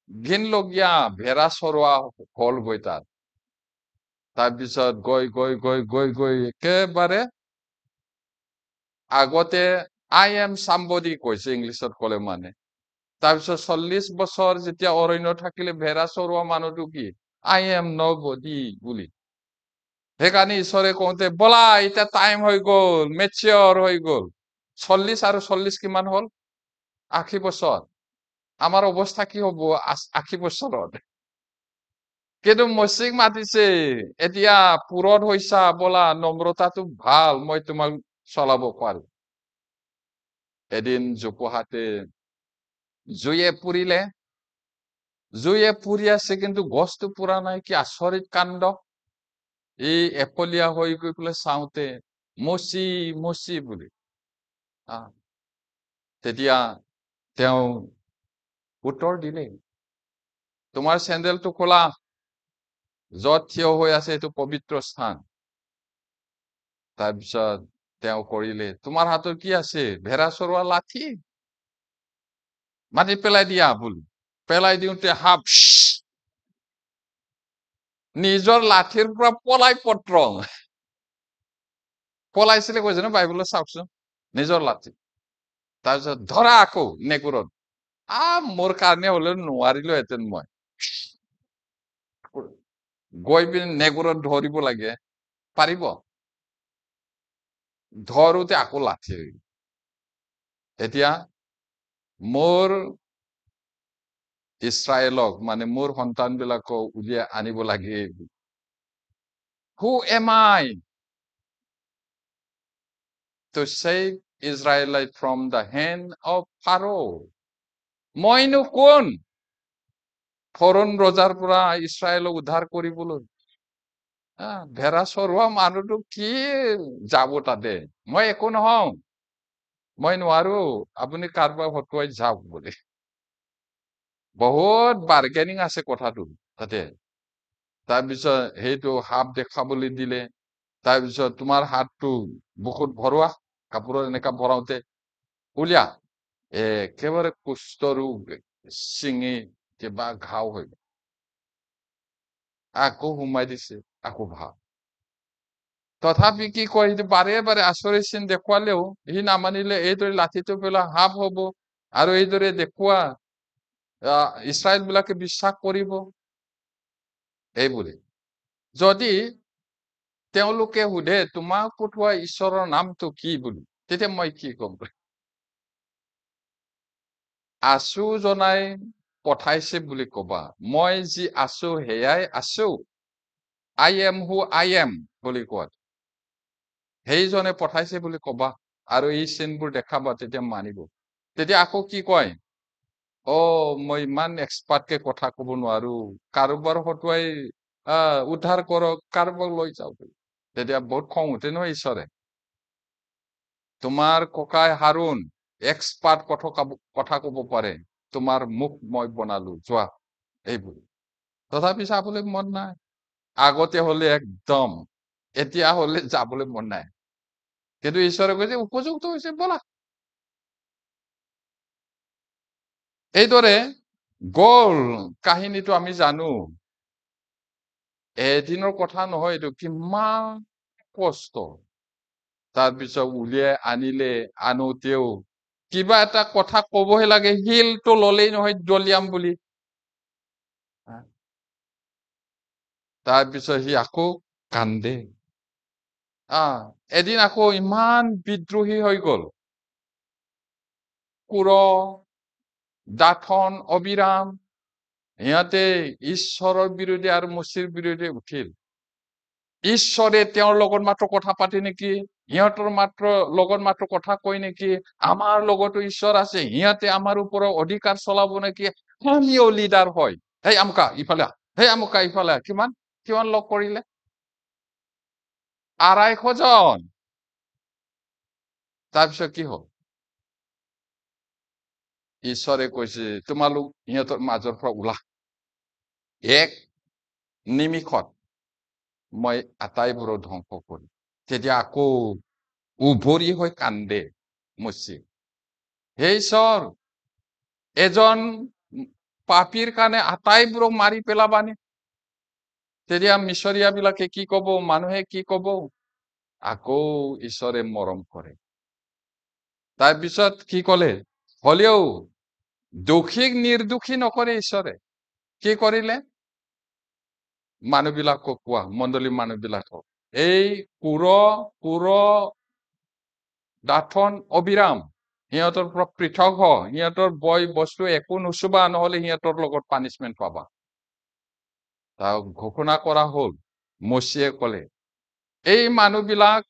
ঘিনলগীয়া ভেড়া চৰোৱা হলগৈ তাত। তাৰপিছত গৈ একেবাৰে আগতে আই এম সামবডি কৈছে, ইংলিছত কলে মানে। তাৰপিছত 40 বছৰ যেতিয়া অৰণ্য থাকিলে, ভেড়া চৰোৱা মানুহটো কি আই এম নবডি বুলি। সেইকাৰণে ঈশ্বৰে কওঁতে, বলা এতিয়া টাইম হৈ গল, মেচিয়ৰ হৈ গল। 40 আৰু 40 কিমান হল? 80 বছৰ। আমাৰ অৱস্থা কি হব 80 বছৰত? কিন্তু মচিক মাতিছে, এতিয়া পুৰত হৈছা, বলা নম্ৰতাটো ভাল, মই তোমাক চলাব পাৰো। এদিন জোপোহাতে জুয়ে পুৰিলে, জুয়ে পুৰি আছে কিন্তু গছটো পুৰা নাই। কি আচৰিত কাণ্ড! এই এফলীয়া হৈ গৈ পেলাই চাওঁতে মচি বুলি। তেতিয়া তেওঁ উত্তৰ দিলে, তোমাৰ চেন্দেলটো খোলা, যত থিয় হৈ আছে এইটো পবিত্ৰ স্থান। তাৰপিছত তেওঁ কৰিলে, তোমাৰ হাতত কি আছে? ভেড়া চৰোৱা লাঠি। মাটিত পেলাই দিয়া বুলি পেলাই দিওঁতে সাপ নিজৰ লাঠিৰ পৰা পলাইছিলে কৈছে ন বাইবেলত চাওকচোন নিজৰ লাঠি তাৰপিছত ধৰা আকৌ নেগুৰত মোৰ কাৰণে হলেও নোৱাৰিলোহেঁতেন মই গৈ পিনে নেগুৰত ধৰিব লাগে পাৰিব ধৰোতে আকৌ লাঠি এতিয়া মোৰ ইছৰাইলক মানে মোৰ সন্তান বিলাকক উলিয়াই আনিব লাগে who am I to save Israelite from the hand of Pharaoh মইনো কোন ফৰণ ৰজাৰ পৰা ইছৰাইলক উদ্ধাৰ কৰিবলৈ ভেড়া চৰোৱা মানুহটো কি যাব তাতে মই একো নহওঁ মই নোৱাৰো আপুনি কাৰোবাক হতুৱাই যাওক বুলি বহুত বাৰ্গেনিং আছে কথাটো তাতে তাৰপিছত সেইটো সাপ দেখাবলৈ দিলে তাৰপিছত তোমাৰ হাতটো বুকুত ভৰোৱা কাপোৰত এনেকা ভৰাওতে উলিয়া একেবাৰে কুষ্ঠ ৰোগ চিঙি কিবা ঘাও হৈ গল আকৌ সোমাই দিছে আকৌ ভাল তথাপি কি কয় বাৰে বাৰে আচৰিত চিন দেখুৱালেও সি নামানিলে এইদৰে লাঠিটো পেলাই সাপ হব আৰু এইদৰে দেখুওৱা ইছৰাইল বিলাকে বিশ্বাস কৰিব এইবোৰে যদি তেওঁলোকে সোধে তোমাক পঠোৱা ঈশ্বৰৰ নামটো কি বুলি তেতিয়া মই কি কম আছো জনাই পঠাইছে বুলি কবা মই যি আছো সেয়াই আছো I am who I am বুলি কোৱাত সেইজনে পঠাইছে বুলি কবা আৰু এই চিনবোৰ দেখাবা তেতিয়া মানিব তেতিয়া আকৌ কি কয় মই ইমান এক্সপাৰ্টকে কথা কব নোৱাৰো কাৰোবাৰ হতুৱাই উদ্ধাৰ কৰক কাৰোবাক লৈ যাওক তেতিয়া বহুত খং উঠে নহয় ঈশ্বৰে তোমাৰ ককাই হাৰুণ এক্সপাৰ্ট কথা কব পাৰে তোমাৰ মুখ মই বনালো যোৱা এইবোৰ তথাপি চাবলৈ মন নাই আগতে হলে একদম এতিয়া হলে যাবলৈ মন নাই কিন্তু ঈশ্বৰে কৈছে উপযুক্ত হৈছে বলা এইদৰে গল কাহিনীটো আমি জানো এদিনৰ কথা নহয় এইটো কিমান কষ্ট তাৰপিছত উলিয়াই আনিলে আনোতেও কিবা এটা কথা কবহে লাগে শিলটো ললেই নহয় দলিয়াম বুলি তাৰপিছত সি আকৌ কান্দে এদিন আকৌ ইমান বিদ্ৰোহী হৈ গল কুৰ দাথন অবিৰাম সিহঁতে ঈশ্বৰৰ বিৰোধে আৰু মচিৰ বিৰোধে উঠিল ঈশ্বৰে তেওঁৰ লগত মাত্ৰ কথা পাতে নেকি সিহঁতৰ লগত মাত্ৰ কথা কয় নেকি আমাৰ লগতো ঈশ্বৰ আছে সিহঁতে আমাৰ ওপৰত অধিকাৰ চলাব নেকি আমিও লিডাৰ হয় সেই আমকা ইফালে কিমান কিমান লগ কৰিলে 250 জন তাৰপিছত কি হল ঈশ্বৰে কৈছে তোমালোক সিহঁতৰ মাজৰ পৰা ওলা এক নিমিষত মই আটাইবোৰক ধ্বংস কৰিম তেতিয়া আকৌ উভৰি হৈ কান্দে মচি হে ঈশ্বৰ এজন পাপীৰ কাৰণে আটাইবোৰক মাৰি পেলাবানে তেতিয়া মিছৰীয়া বিলাকে কি কব মানুহে কি কব আকৌ ঈশ্বৰে মৰম কৰে তাৰপিছত কি কলে হলেও দোষীক নিৰ্দোষী নকৰে ঈশ্বৰে কি কৰিলে মানুহবিলাকক কোৱা মণ্ডলী মানুহবিলাকক এই কুৰ দাথন অবিৰাম সিহঁতৰ পৰা পৃথক সিহঁতৰ বয় বস্তু একো নুচুবা নহলে সিহঁতৰ লগত পানিচমেন্ট পাবা ঘোষণা কৰা হল মচিয়ে কলে এই মানুহবিলাক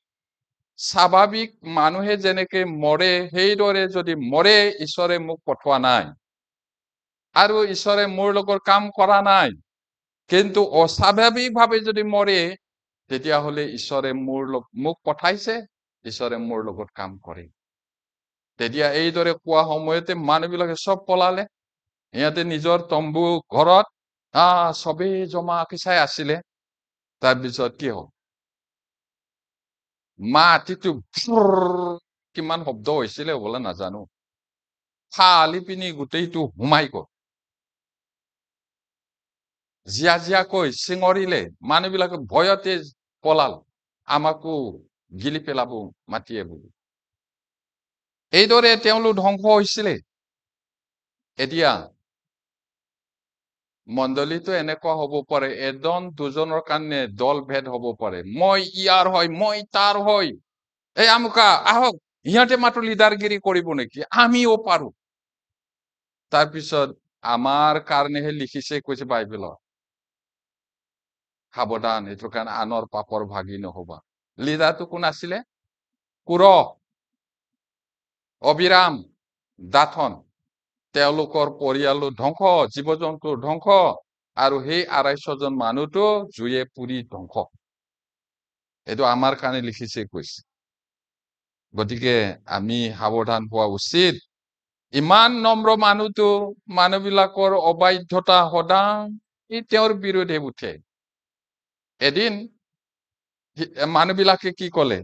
স্বাভাৱিক মানুহে যেনেকে মৰে সেইদৰে যদি মৰে ঈশ্বৰে মোক পঠোৱা নাই আৰু ঈশ্বৰে মোৰ লগত কাম কৰা নাই কিন্তু অস্বাভাৱিকভাৱে যদি মৰে তেতিয়াহলে ঈশ্বৰে মোক পঠাইছে ঈশ্বৰে মোৰ লগত কাম কৰে তেতিয়া এইদৰে কোৱা সময়তে মানুহবিলাকে চব পলালে সিহঁতে নিজৰ তম্বু ঘৰত চবেই জমা চাই আছিলে তাৰপিছত কি হল মাটিটো কিমান শব্দ হৈছিলে হবলা নাজানো ফালি পিনি গোটেইটো সোমাই গ'ল জিয়াকৈ চিঙৰিলে মানুহবিলাকে ভয়তে পলাল আমাকো গিলি পেলাব মাতিয়ে বুলি এইদৰে তেওঁলোক ধ্বংস হৈছিলে এতিয়া মণ্ডলীটো এনেকুৱা হ'ব পাৰে এজন দুজনৰ কাৰণে দল ভেদ হ'ব পাৰে মই ইয়াৰ হয় মই তাৰ হয় এই আমুকা আহক সিহঁতে মাত্ৰ লিডাৰগিৰি কৰিব নেকি আমিও পাৰো তাৰপিছত আমাৰ কাৰণেহে লিখিছে কৈছে বাইবেলত সাৱধান এইটোৰ কাৰণে আনৰ পাপৰ ভাগি নহবা লিডাৰটো কোন আছিলে কুৰ অবিৰাম দাথন তেওঁলোকৰ পৰিয়ালো ধ্বংস জীৱ জন্তু ধ্বংস আৰু সেই ২৫০ জন মানুহটো জুয়ে পুৰি ধ্বংস এইটো আমাৰ কাৰণে লিখিছে কৈছে গতিকে আমি সাৱধান হোৱা উচিত ইমান নম্ৰ মানুহবিলাকৰ অবাধ্যতা সদায় তেওঁৰ বিৰুদ্ধে উঠে এদিন মানুহবিলাকে কি কলে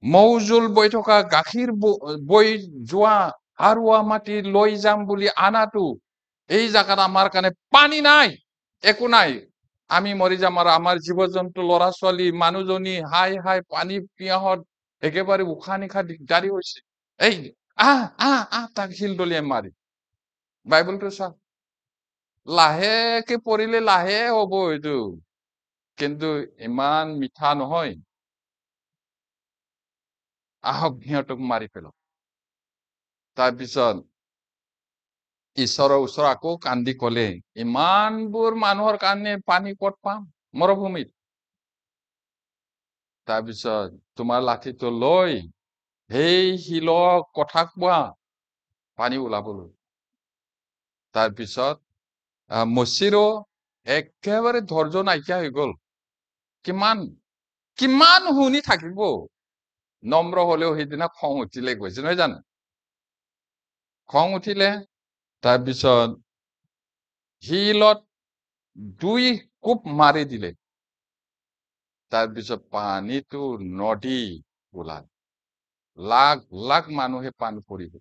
মৌজুল বৈ থকা গাখীৰ বৈ যোৱা হাৰুৱা মাটি লৈ যাম বুলি আনাটো এই জাগাত আমাৰ কাৰণে পানী নাই একো নাই আমি মৰি যাম আৰু আমাৰ জীৱ জন্তু ল'ৰা ছোৱালী মানুহজনী হাই হাই পানী পিয়াহত একেবাৰে উশাহ নিশাহ দিগদাৰী হৈছে এই তাক শিল দলিয়াই মাৰি বাইবেলটো চা লাহেকে পঢ়িলে লাহে হ'ব এইটো কিন্তু ইমান মিঠা নহয় আহক সিহঁতক মাৰি পেলাও তাৰপিছত ঈশ্বৰৰ ওচৰত আকৌ কান্দি কলে ইমানবোৰ মানুহৰ কাৰণে পানী ক'ত পাম মৰুভূমিত তাৰপিছত তোমাৰ লাঠিটো লৈ সেই শিলক কথা কোৱা পানী ওলাবলৈ তাৰপিছত মচিৰো একেবাৰে ধৈৰ্য নাইকিয়া হৈ গল কিমান কিমান শুনি থাকিব নম্ৰ হলেও সেইদিনা খং উঠিলে গৈছে নহয় জানো খং উঠিলে তাৰপিছত শিলত ২ কোপ মাৰি দিলে তাৰপিছত পানীটো নদী ওলাল লাখ লাখ মানুহে পানী পৰিব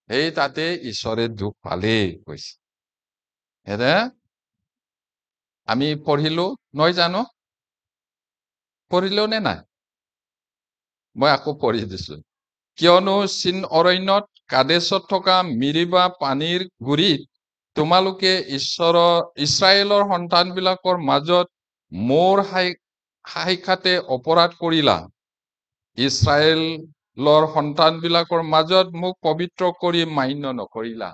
সেই তাতে ঈশ্বৰে দুখ পালেই কৈছে এৰে আমি পঢ়িলো নহয় জানো পঢ়িলেও নে নাই মই আকৌ পঢ়ি দিছো কিয়নো চিন অৰণ্যত কাদেশত থকা মিৰিবা পানীৰ গুৰিত তোমালোকে ইছৰাইলৰ সন্তানবিলাকৰ মাজত মোৰ সাক্ষাতে অপৰাধ কৰিলা ইছৰাইলৰ সন্তানবিলাকৰ মাজত মোক পবিত্ৰ কৰি মান্য নকৰিলা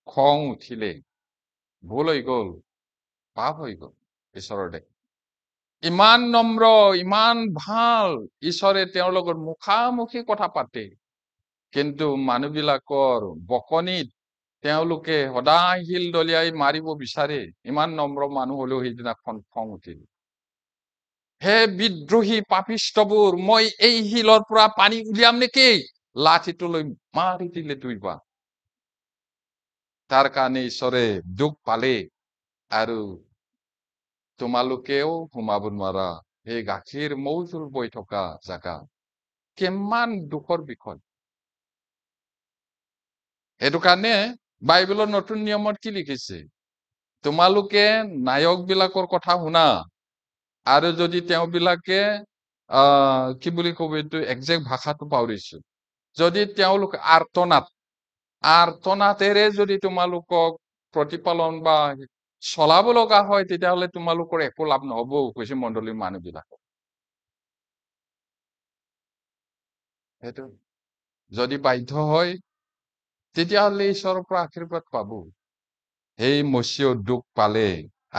খং উঠিলে ভুল হৈ গল পাপ হৈ গল ঈশ্বৰৰ দেশ ইমান নম্ৰ ইমান ভাল ঈশ্বৰে তেওঁৰ লগত মুখামুখি কথা পাতে কিন্তু মানুহবিলাকৰ বকনিত তেওঁলোকে সদায় শিল দলিয়াই মাৰিব বিচাৰে ইমান নম্ৰ মানুহ হলেও সেইদিনাখন খং উঠিল হে বিদ্ৰোহী পাপিষ্টবোৰ মই এই শিলৰ পৰা পানী উলিয়াম নেকি লাঠিটো লৈ মাৰি দিলে ২ বাৰ তাৰ কাৰণে ঈশ্বৰে দুখ পালে আৰু তোমালোকেও সোমাব নোৱাৰা সেই গাখীৰ মৌজুল বৈ থকা জাগা কিমান দুখৰ বিষয় এইটো কাৰণে বাইবেলৰ নতুন নিয়মত কি লিখিছে তোমালোকে নায়ক বিলাকৰ কথা শুনা আৰু যদি তেওঁবিলাকে কি বুলি কব এইটো একজেক্ট ভাষাটো পাহৰিছো যদি তেওঁলোক আৰ্তনাতেৰে যদি তোমালোকক প্ৰতিপালন বা চলাব লগা হয় তেতিয়াহ'লে তোমালোকৰ একো লাভ নহব কৈছে মণ্ডলীৰ মানুহবিলাকক সেইটো যদি বাধ্য হয় তেতিয়াহ'লে ঈশ্বৰৰ পৰা আশীৰ্বাদ পাব সেই মচিও দুখ পালে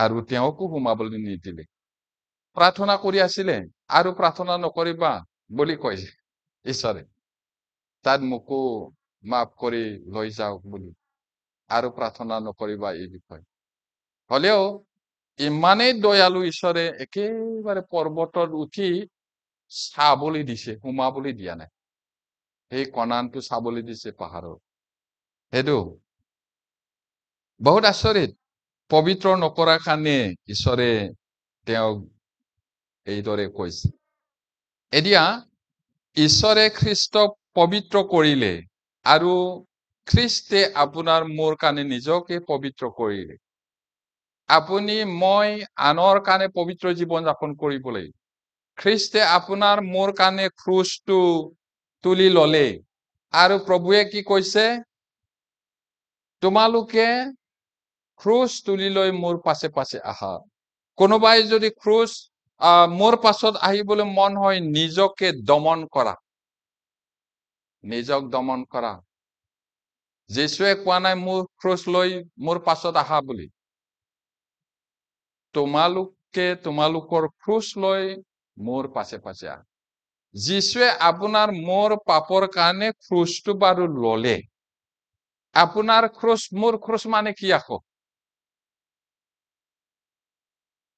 আৰু তেওঁকো সোমাবলৈ নিদিলে প্ৰাৰ্থনা কৰি আছিলে আৰু প্ৰাৰ্থনা নকৰিবা বুলি কৈছে ঈশ্বৰে তাত মোকো মাফ কৰি লৈ যাওক বুলি আৰু প্ৰাৰ্থনা নকৰিবা এই বিষয়ে হলেও ইমানেই দয়ালু ঈশ্বৰে একেবাৰে পৰ্বতত উঠি চাবলৈ দিছে সোমাবলৈ দিয়া নাই সেই কণানটো চাবলৈ দিছে পাহাৰৰ সেইটো বহুত আচৰিত পবিত্ৰ নকৰাৰ কাৰণে ঈশ্বৰে তেওঁক এইদৰে কৈছে এতিয়া ঈশ্বৰে খ্ৰীষ্টক পবিত্ৰ কৰিলে আৰু খ্ৰীষ্টে আপোনাৰ মোৰ কাৰণে নিজকে পবিত্ৰ কৰিলে। আপুনি মই আনৰ কাৰণে পবিত্ৰ জীৱন যাপন কৰিব লাগিব। খ্ৰীষ্টে আপোনাৰ মোৰ কাৰণে ক্ৰুচটো তুলি ললে আৰু প্ৰভুৱে কি কৈছে, তোমালোকে ক্ৰুচ তুলি লৈ মোৰ পাছে পাছে আহা। কোনোবাই যদি ক্ৰুচ মোৰ পাছত আহিবলৈ মন হয়, নিজকে দমন কৰা, নিজক দমন কৰা। যীশুৱে কোৱা নাই মোৰ ক্ৰুচ লৈ মোৰ পাছত আহা বুলি। তোমালোকে তোমালোকৰ ক্ৰুচ লৈ মোৰ পাছে পাছে আহা। যীশুৱে আপোনাৰ মোৰ পাপৰ কাৰণে ক্ৰুচটো বাৰু ললে। আপোনাৰ ক্ৰুচ মোৰ ক্ৰুচ মানে কি আকৌ?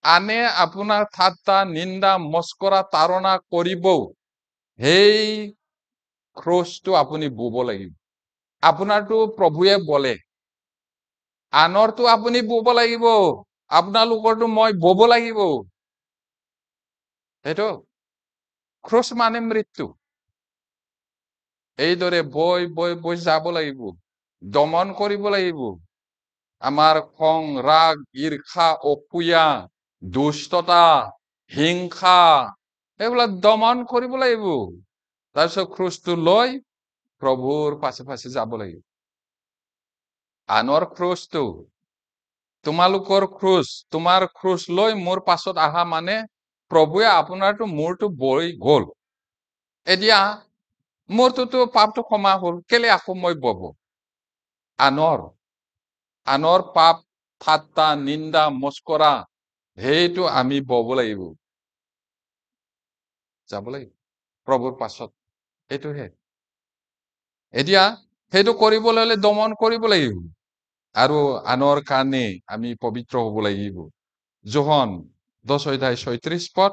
আনে আপোনাৰ ঠাট্টা, নিন্দা, মস্কৰা, তাৰণা কৰিবও সেই ক্ৰুচটো আপুনি বব লাগিব। আপোনাৰটো প্ৰভুৱে বলে, আনৰটো আপুনি বব লাগিব, আপোনালোকৰটো মই বব লাগিব। সেইটো ক্ৰুচ মানে মৃত্যু। এইদৰে বৈ বৈ বৈ যাব লাগিব, দমন কৰিব লাগিব। আমাৰ খং, ৰাগ, ঈৰ্ষা, অসূয়া, দুষ্টতা, হিংসা, এইবিলাক দমন কৰিব লাগিব। তাৰপিছত ক্ৰুচটো লৈ প্ৰভুৰ পাছে পাছে যাব লাগিব। আনৰ ক্ৰুচটো, তোমালোকৰ ক্ৰুচ, তোমাৰ ক্ৰুচ লৈ মোৰ পাছত আহা মানে প্ৰভুৱে আপোনাৰটো মোৰটো বৈ গল। এতিয়া মোৰটোতো পাপটো ক্ষমা হ'ল, কেলে আকৌ মই বব? আনৰ পাপ, ঠাট্টা, নিন্দা, মস্কৰা, সেইটো আমি বব লাগিব, যাব লাগিব প্ৰভুৰ পাছত। এইটোহে। এতিয়া সেইটো কৰিবলৈ হলে দমন কৰিব লাগিব আৰু আনৰ কাৰণে আমি পবিত্ৰ হব লাগিব। যোহন 10:36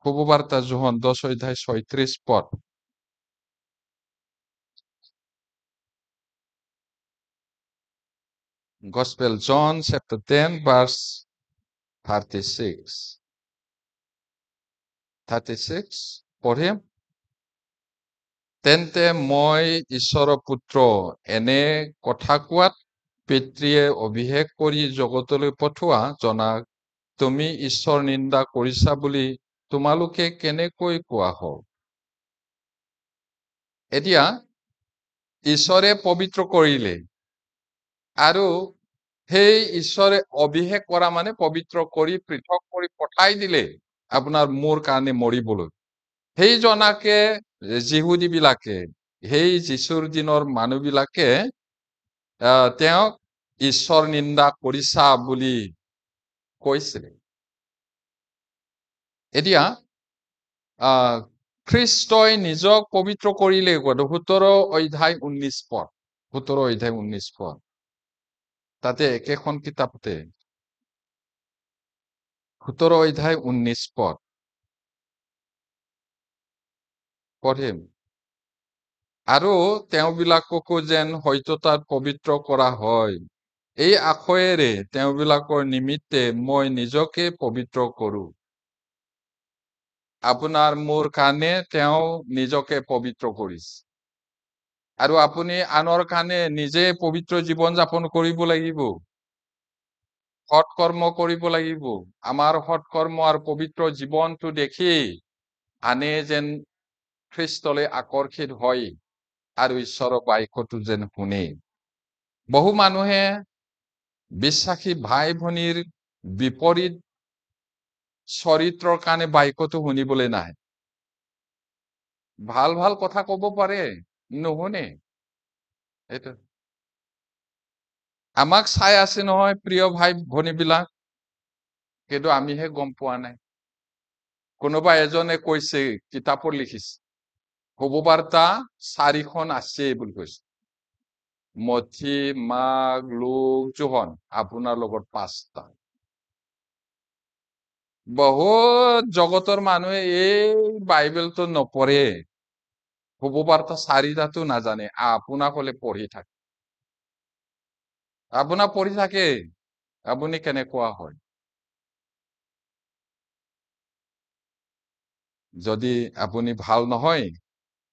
শুভবাৰ্তা যোহন 10:36 Gospel John chapter 10 verse 36 পঢ়িম। তেন্তে মই ঈশ্বৰৰ পুত্ৰ, এনে কথা কোৱাত পিতৃয়ে অভিষেক কৰি জগতলৈ পঠোৱা জনাক তুমি ঈশ্বৰ নিন্দা কৰিছা বুলি তোমালোকে কেনেকৈ কোৱা হয়? এতিয়া ঈশ্বৰে পবিত্ৰ কৰিলে আৰু সেই ঈশ্বৰে অভিষেক কৰা মানে পবিত্ৰ কৰি পৃথক কৰি পঠাই দিলে আপোনাৰ মোৰ কাৰণে মৰিবলৈ। সেই জনাকে যিহুদী বিলাকে, সেই যীশুৰ দিনৰ মানুহ বিলাকে তেওঁক ঈশ্বৰ নিন্দা কৰিছা বুলি কৈছিলে। এতিয়া খ্ৰীষ্টই নিজক পবিত্ৰ কৰিলে 17:19 তাতে একেখন কিতাপতে 17:19 পঢ়িম। আৰু তেওঁবিলাককো যেন সত্যতাত পবিত্ৰ কৰা হয়, এই আশয়েৰে তেওঁবিলাকৰ নিমিত্তে মই নিজকে পবিত্ৰ কৰো। আপোনাৰ মোৰ কাৰণে তেওঁ নিজকে পবিত্ৰ কৰিছে আৰু আপুনি আনৰ কাৰণে নিজে পবিত্ৰ জীৱন যাপন কৰিব লাগিব, সৎকৰ্ম কৰিব লাগিব। আমাৰ সৎকৰ্ম আৰু পবিত্ৰ জীৱনটো দেখি আনে যেন খ্ৰীষ্টলৈ আকৰ্ষিত হয় আৰু ঈশ্বৰৰ বাক্যটো যেন শুনে। বহু মানুহে বিশ্বাসী ভাই ভনীৰ বিপৰীত চৰিত্ৰৰ কাৰণে বাক্যটো শুনিবলৈ নাই। ভাল ভাল কথা কব পাৰে, নুশুনে। এইটো আমাক চাই আছে নহয় প্ৰিয় ভাই ভনী বিলাক, কিন্তু আমিহে গম পোৱা নাই। কোনোবা এজনে কৈছে, কিতাপত লিখিছে, শুভবাৰ্তা 4খন আছে বুলি কৈছে। মথি, মাৰ্ক, লুক, যোহন, আপোনাৰ লগত 5টা। বহুত জগতৰ মানুহে এই বাইবেলটো নপঢ়ে, শুভবাৰ্তা 4টাটো নাজানে। আপোনাক হলে পঢ়ি থাকে, আপোনাক পঢ়ি থাকে, আপুনি কেনেকুৱা হয়? যদি আপুনি ভাল নহয়,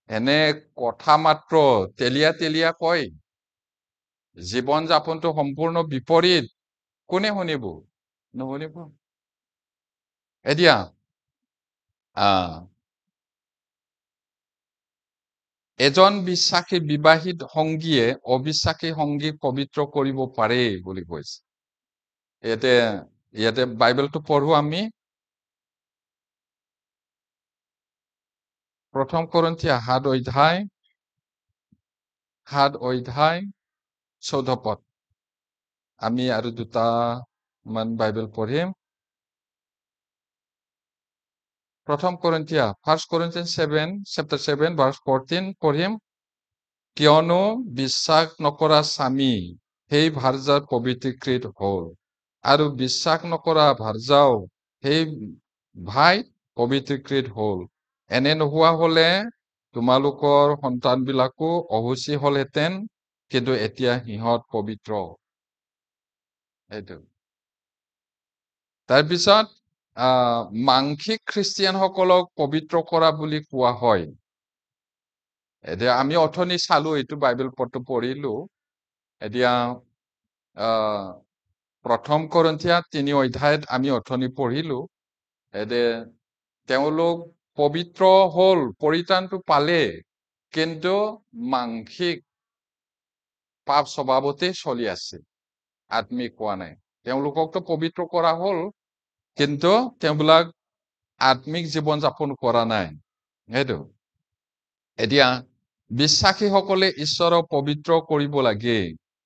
এনে কথা মাত্ৰ তেলিয়া তেলিয়া কয়, জীৱন যাপনটো সম্পূৰ্ণ বিপৰীত, কোনে শুনিব? নুশুনিব। এতিয়া এজন বিশ্বাসী বিবাহিত সংগীয়ে অবিশ্বাসী সংগীক পবিত্ৰ কৰিব পাৰে বুলি কৈছে। ইয়াতে বাইবেলটো পঢ়ো আমি। 1 Korinthia 7 অধ্যায় 14 পদ। আমি আৰু দুটামান বাইবেল পঢ়িম। 1 Corinthians 7, chapter 7, verse 14 পঢ়িম। কিয়নো বিশ্বাস নকৰা স্বামী সেই ভাৰ্যাৰ পবিত্ৰীকৃত হ'ল, আৰু বিশ্বাস নকৰা ভাৰ্যাও সেই ভাই পবিত্ৰীকৃত হ'ল। এনে নোহোৱা হলে তোমালোকৰ সন্তানবিলাকো অহুচি হলহেঁতেন, কিন্তু এতিয়া সিহঁত পবিত্ৰ। এইটো তাৰপিছত মাংসিক খ্ৰীষ্টিয়ানসকলক পবিত্ৰ কৰা বুলি কোৱা হয়। এতিয়া আমি অথনি চালো, এইটো বাইবেল পদটো পঢ়িলো। এতিয়া 1 Korinthia 3 অধ্যায়ত আমি অথনি পঢ়িলো। তেওঁলোক পবিত্ৰ হ'ল, পৰিত্ৰাণটো পালে, কিন্তু মাংসিক পাপ স্বভাৱতে চলি আছে, আত্মিক হোৱা নাই। তেওঁলোককতো পবিত্ৰ কৰা হ'ল, কিন্তু তেওঁবিলাক আত্মিক জীৱন যাপন কৰা নাই। সেইটো এতিয়া বিশ্বাসীসকলে ঈশ্বৰক পবিত্ৰ কৰিব লাগে,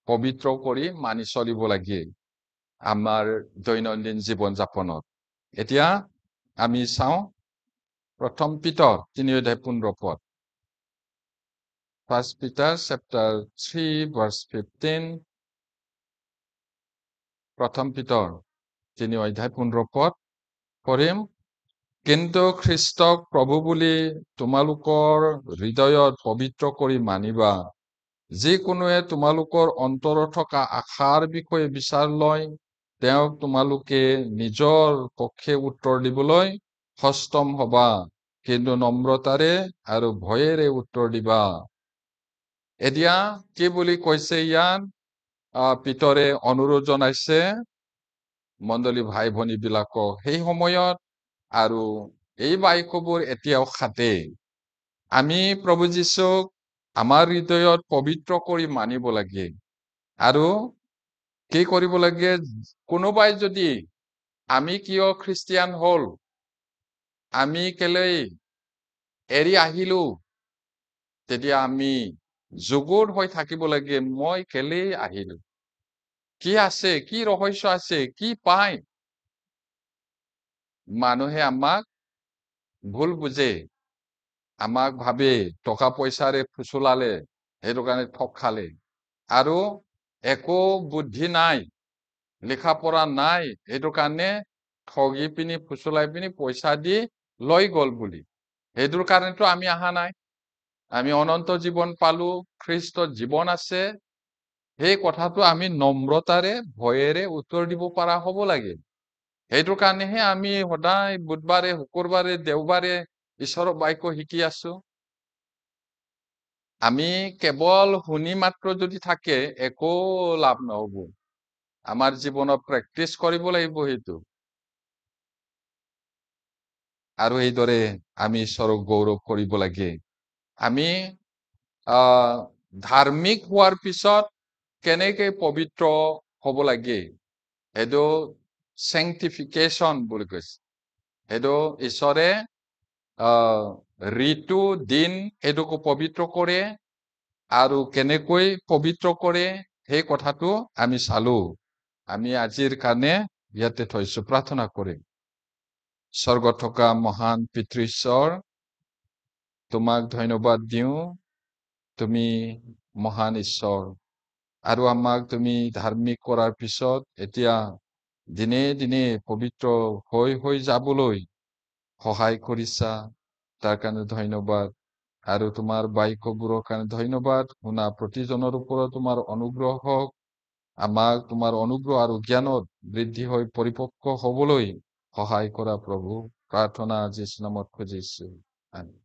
পবিত্ৰ কৰি মানি চলিব লাগে আমাৰ দৈনন্দিন জীৱন যাপনত। এতিয়া আমি চাওঁ 1 Peter 3 অধ্যায় 15 পদ। 1 Peter chapter 3 verse 15। 1 Peter 3 অধ্যায় 15 পদ পঢ়িম। কিন্তু খ্ৰীষ্টক প্ৰভু বুলি তোমালোকৰ হৃদয়ত পবিত্ৰ কৰি মানিবা, যিকোনোৱে তোমালোকৰ অন্তৰত থকা আশাৰ বিষয়ে বিচাৰ লয়, তেওঁক তোমালোকে নিজৰ পক্ষে উত্তৰ দিবলৈ সষ্টম হবা, কিন্তু নম্ৰতাৰে আৰু ভয়েৰে উত্তৰ দিবা। এতিয়া কি বুলি কৈছে ইয়াত? পিতৰে অনুৰোধ জনাইছে মণ্ডলী ভাই ভনী বিলাকক সেই সময়ত, আৰু এই বাক্যবোৰ এতিয়াও খাটে। আমি প্ৰভু যীশুক আমাৰ হৃদয়ত পবিত্ৰ কৰি মানিব লাগে। আৰু কি কৰিব লাগে? কোনোবাই যদি আমি কিয় খ্ৰীষ্টিয়ান হল, আমি কেলেই এৰি আহিলো, তেতিয়া আমি যুগুত হৈ থাকিব লাগে, মই কেলেই আহিলো, কি আছে, কি ৰহস্য আছে, কি পায়। মানুহে আমাক ভুল বুজে, আমাক ভাবে টকা পইচাৰে ফুচলালে, সেইটো কাৰণে ঠগ খালে, আৰু একো বুদ্ধি নাই, লিখা পঢ়া নাই, সেইটো কাৰণে ঠগি পিনি ফুচলাই পিনি পইচা দি লৈ গল বুলি। সেইটোৰ কাৰণেতো আমি অহা নাই। আমি অনন্ত জীৱন পালো, খ্ৰীষ্টত জীৱন আছে। সেই কথাটো আমি নম্ৰতাৰে ভয়েৰে উত্তৰ দিব পৰা হ'ব লাগে। সেইটোৰ কাৰণেহে আমি সদায় বুধবাৰে, শুকুৰবাৰে, দেওবাৰে ঈশ্বৰৰ বাক্য শিকি আছো। আমি কেৱল শুনি মাত্ৰ যদি থাকে, একো লাভ নহব। আমাৰ জীৱনত প্ৰেক্টিচ কৰিব লাগিব সেইটো। আৰু এইদৰে আমি ঈশ্বৰক গৌৰৱ কৰিব লাগে। আমি ধাৰ্মিক হোৱাৰ পিছত কেনেকে পবিত্ৰ হব লাগে, সেইটো চেংটিফিকেশ্যন বুলি কৈছে। সেইটো ঈশ্বৰে ঋতু দিন এইটোকো পবিত্ৰ কৰে, আৰু কেনেকৈ পবিত্ৰ কৰে সেই কথাটো আমি চালো। আমি আজিৰ কাৰণে ইয়াতে থৈছো, প্ৰাৰ্থনা কৰিম। স্বৰ্গত থকা মহান পিতৃ ঈশ্বৰ, তোমাক ধন্যবাদ দিওঁ। তুমি মহান ঈশ্বৰ, আৰু আমাক তুমি ধাৰ্মিক কৰাৰ পিছত এতিয়া দিনে দিনে পবিত্ৰ হৈ যাবলৈ সহায় কৰিছা, তাৰ কাৰণে ধন্যবাদ। আৰু তোমাৰ বাক্যবোৰৰ কাৰণে ধন্যবাদ। শুনা প্ৰতিজনৰ ওপৰত তোমাৰ অনুগ্ৰহ হওক, আমাক তোমাৰ অনুগ্ৰহ আৰু জ্ঞানত বৃদ্ধি হৈ পৰিপক্ক হবলৈ সহায় কৰা প্ৰভু। প্ৰাৰ্থনা যীশুৰ নামত খুজিছো, আমেন।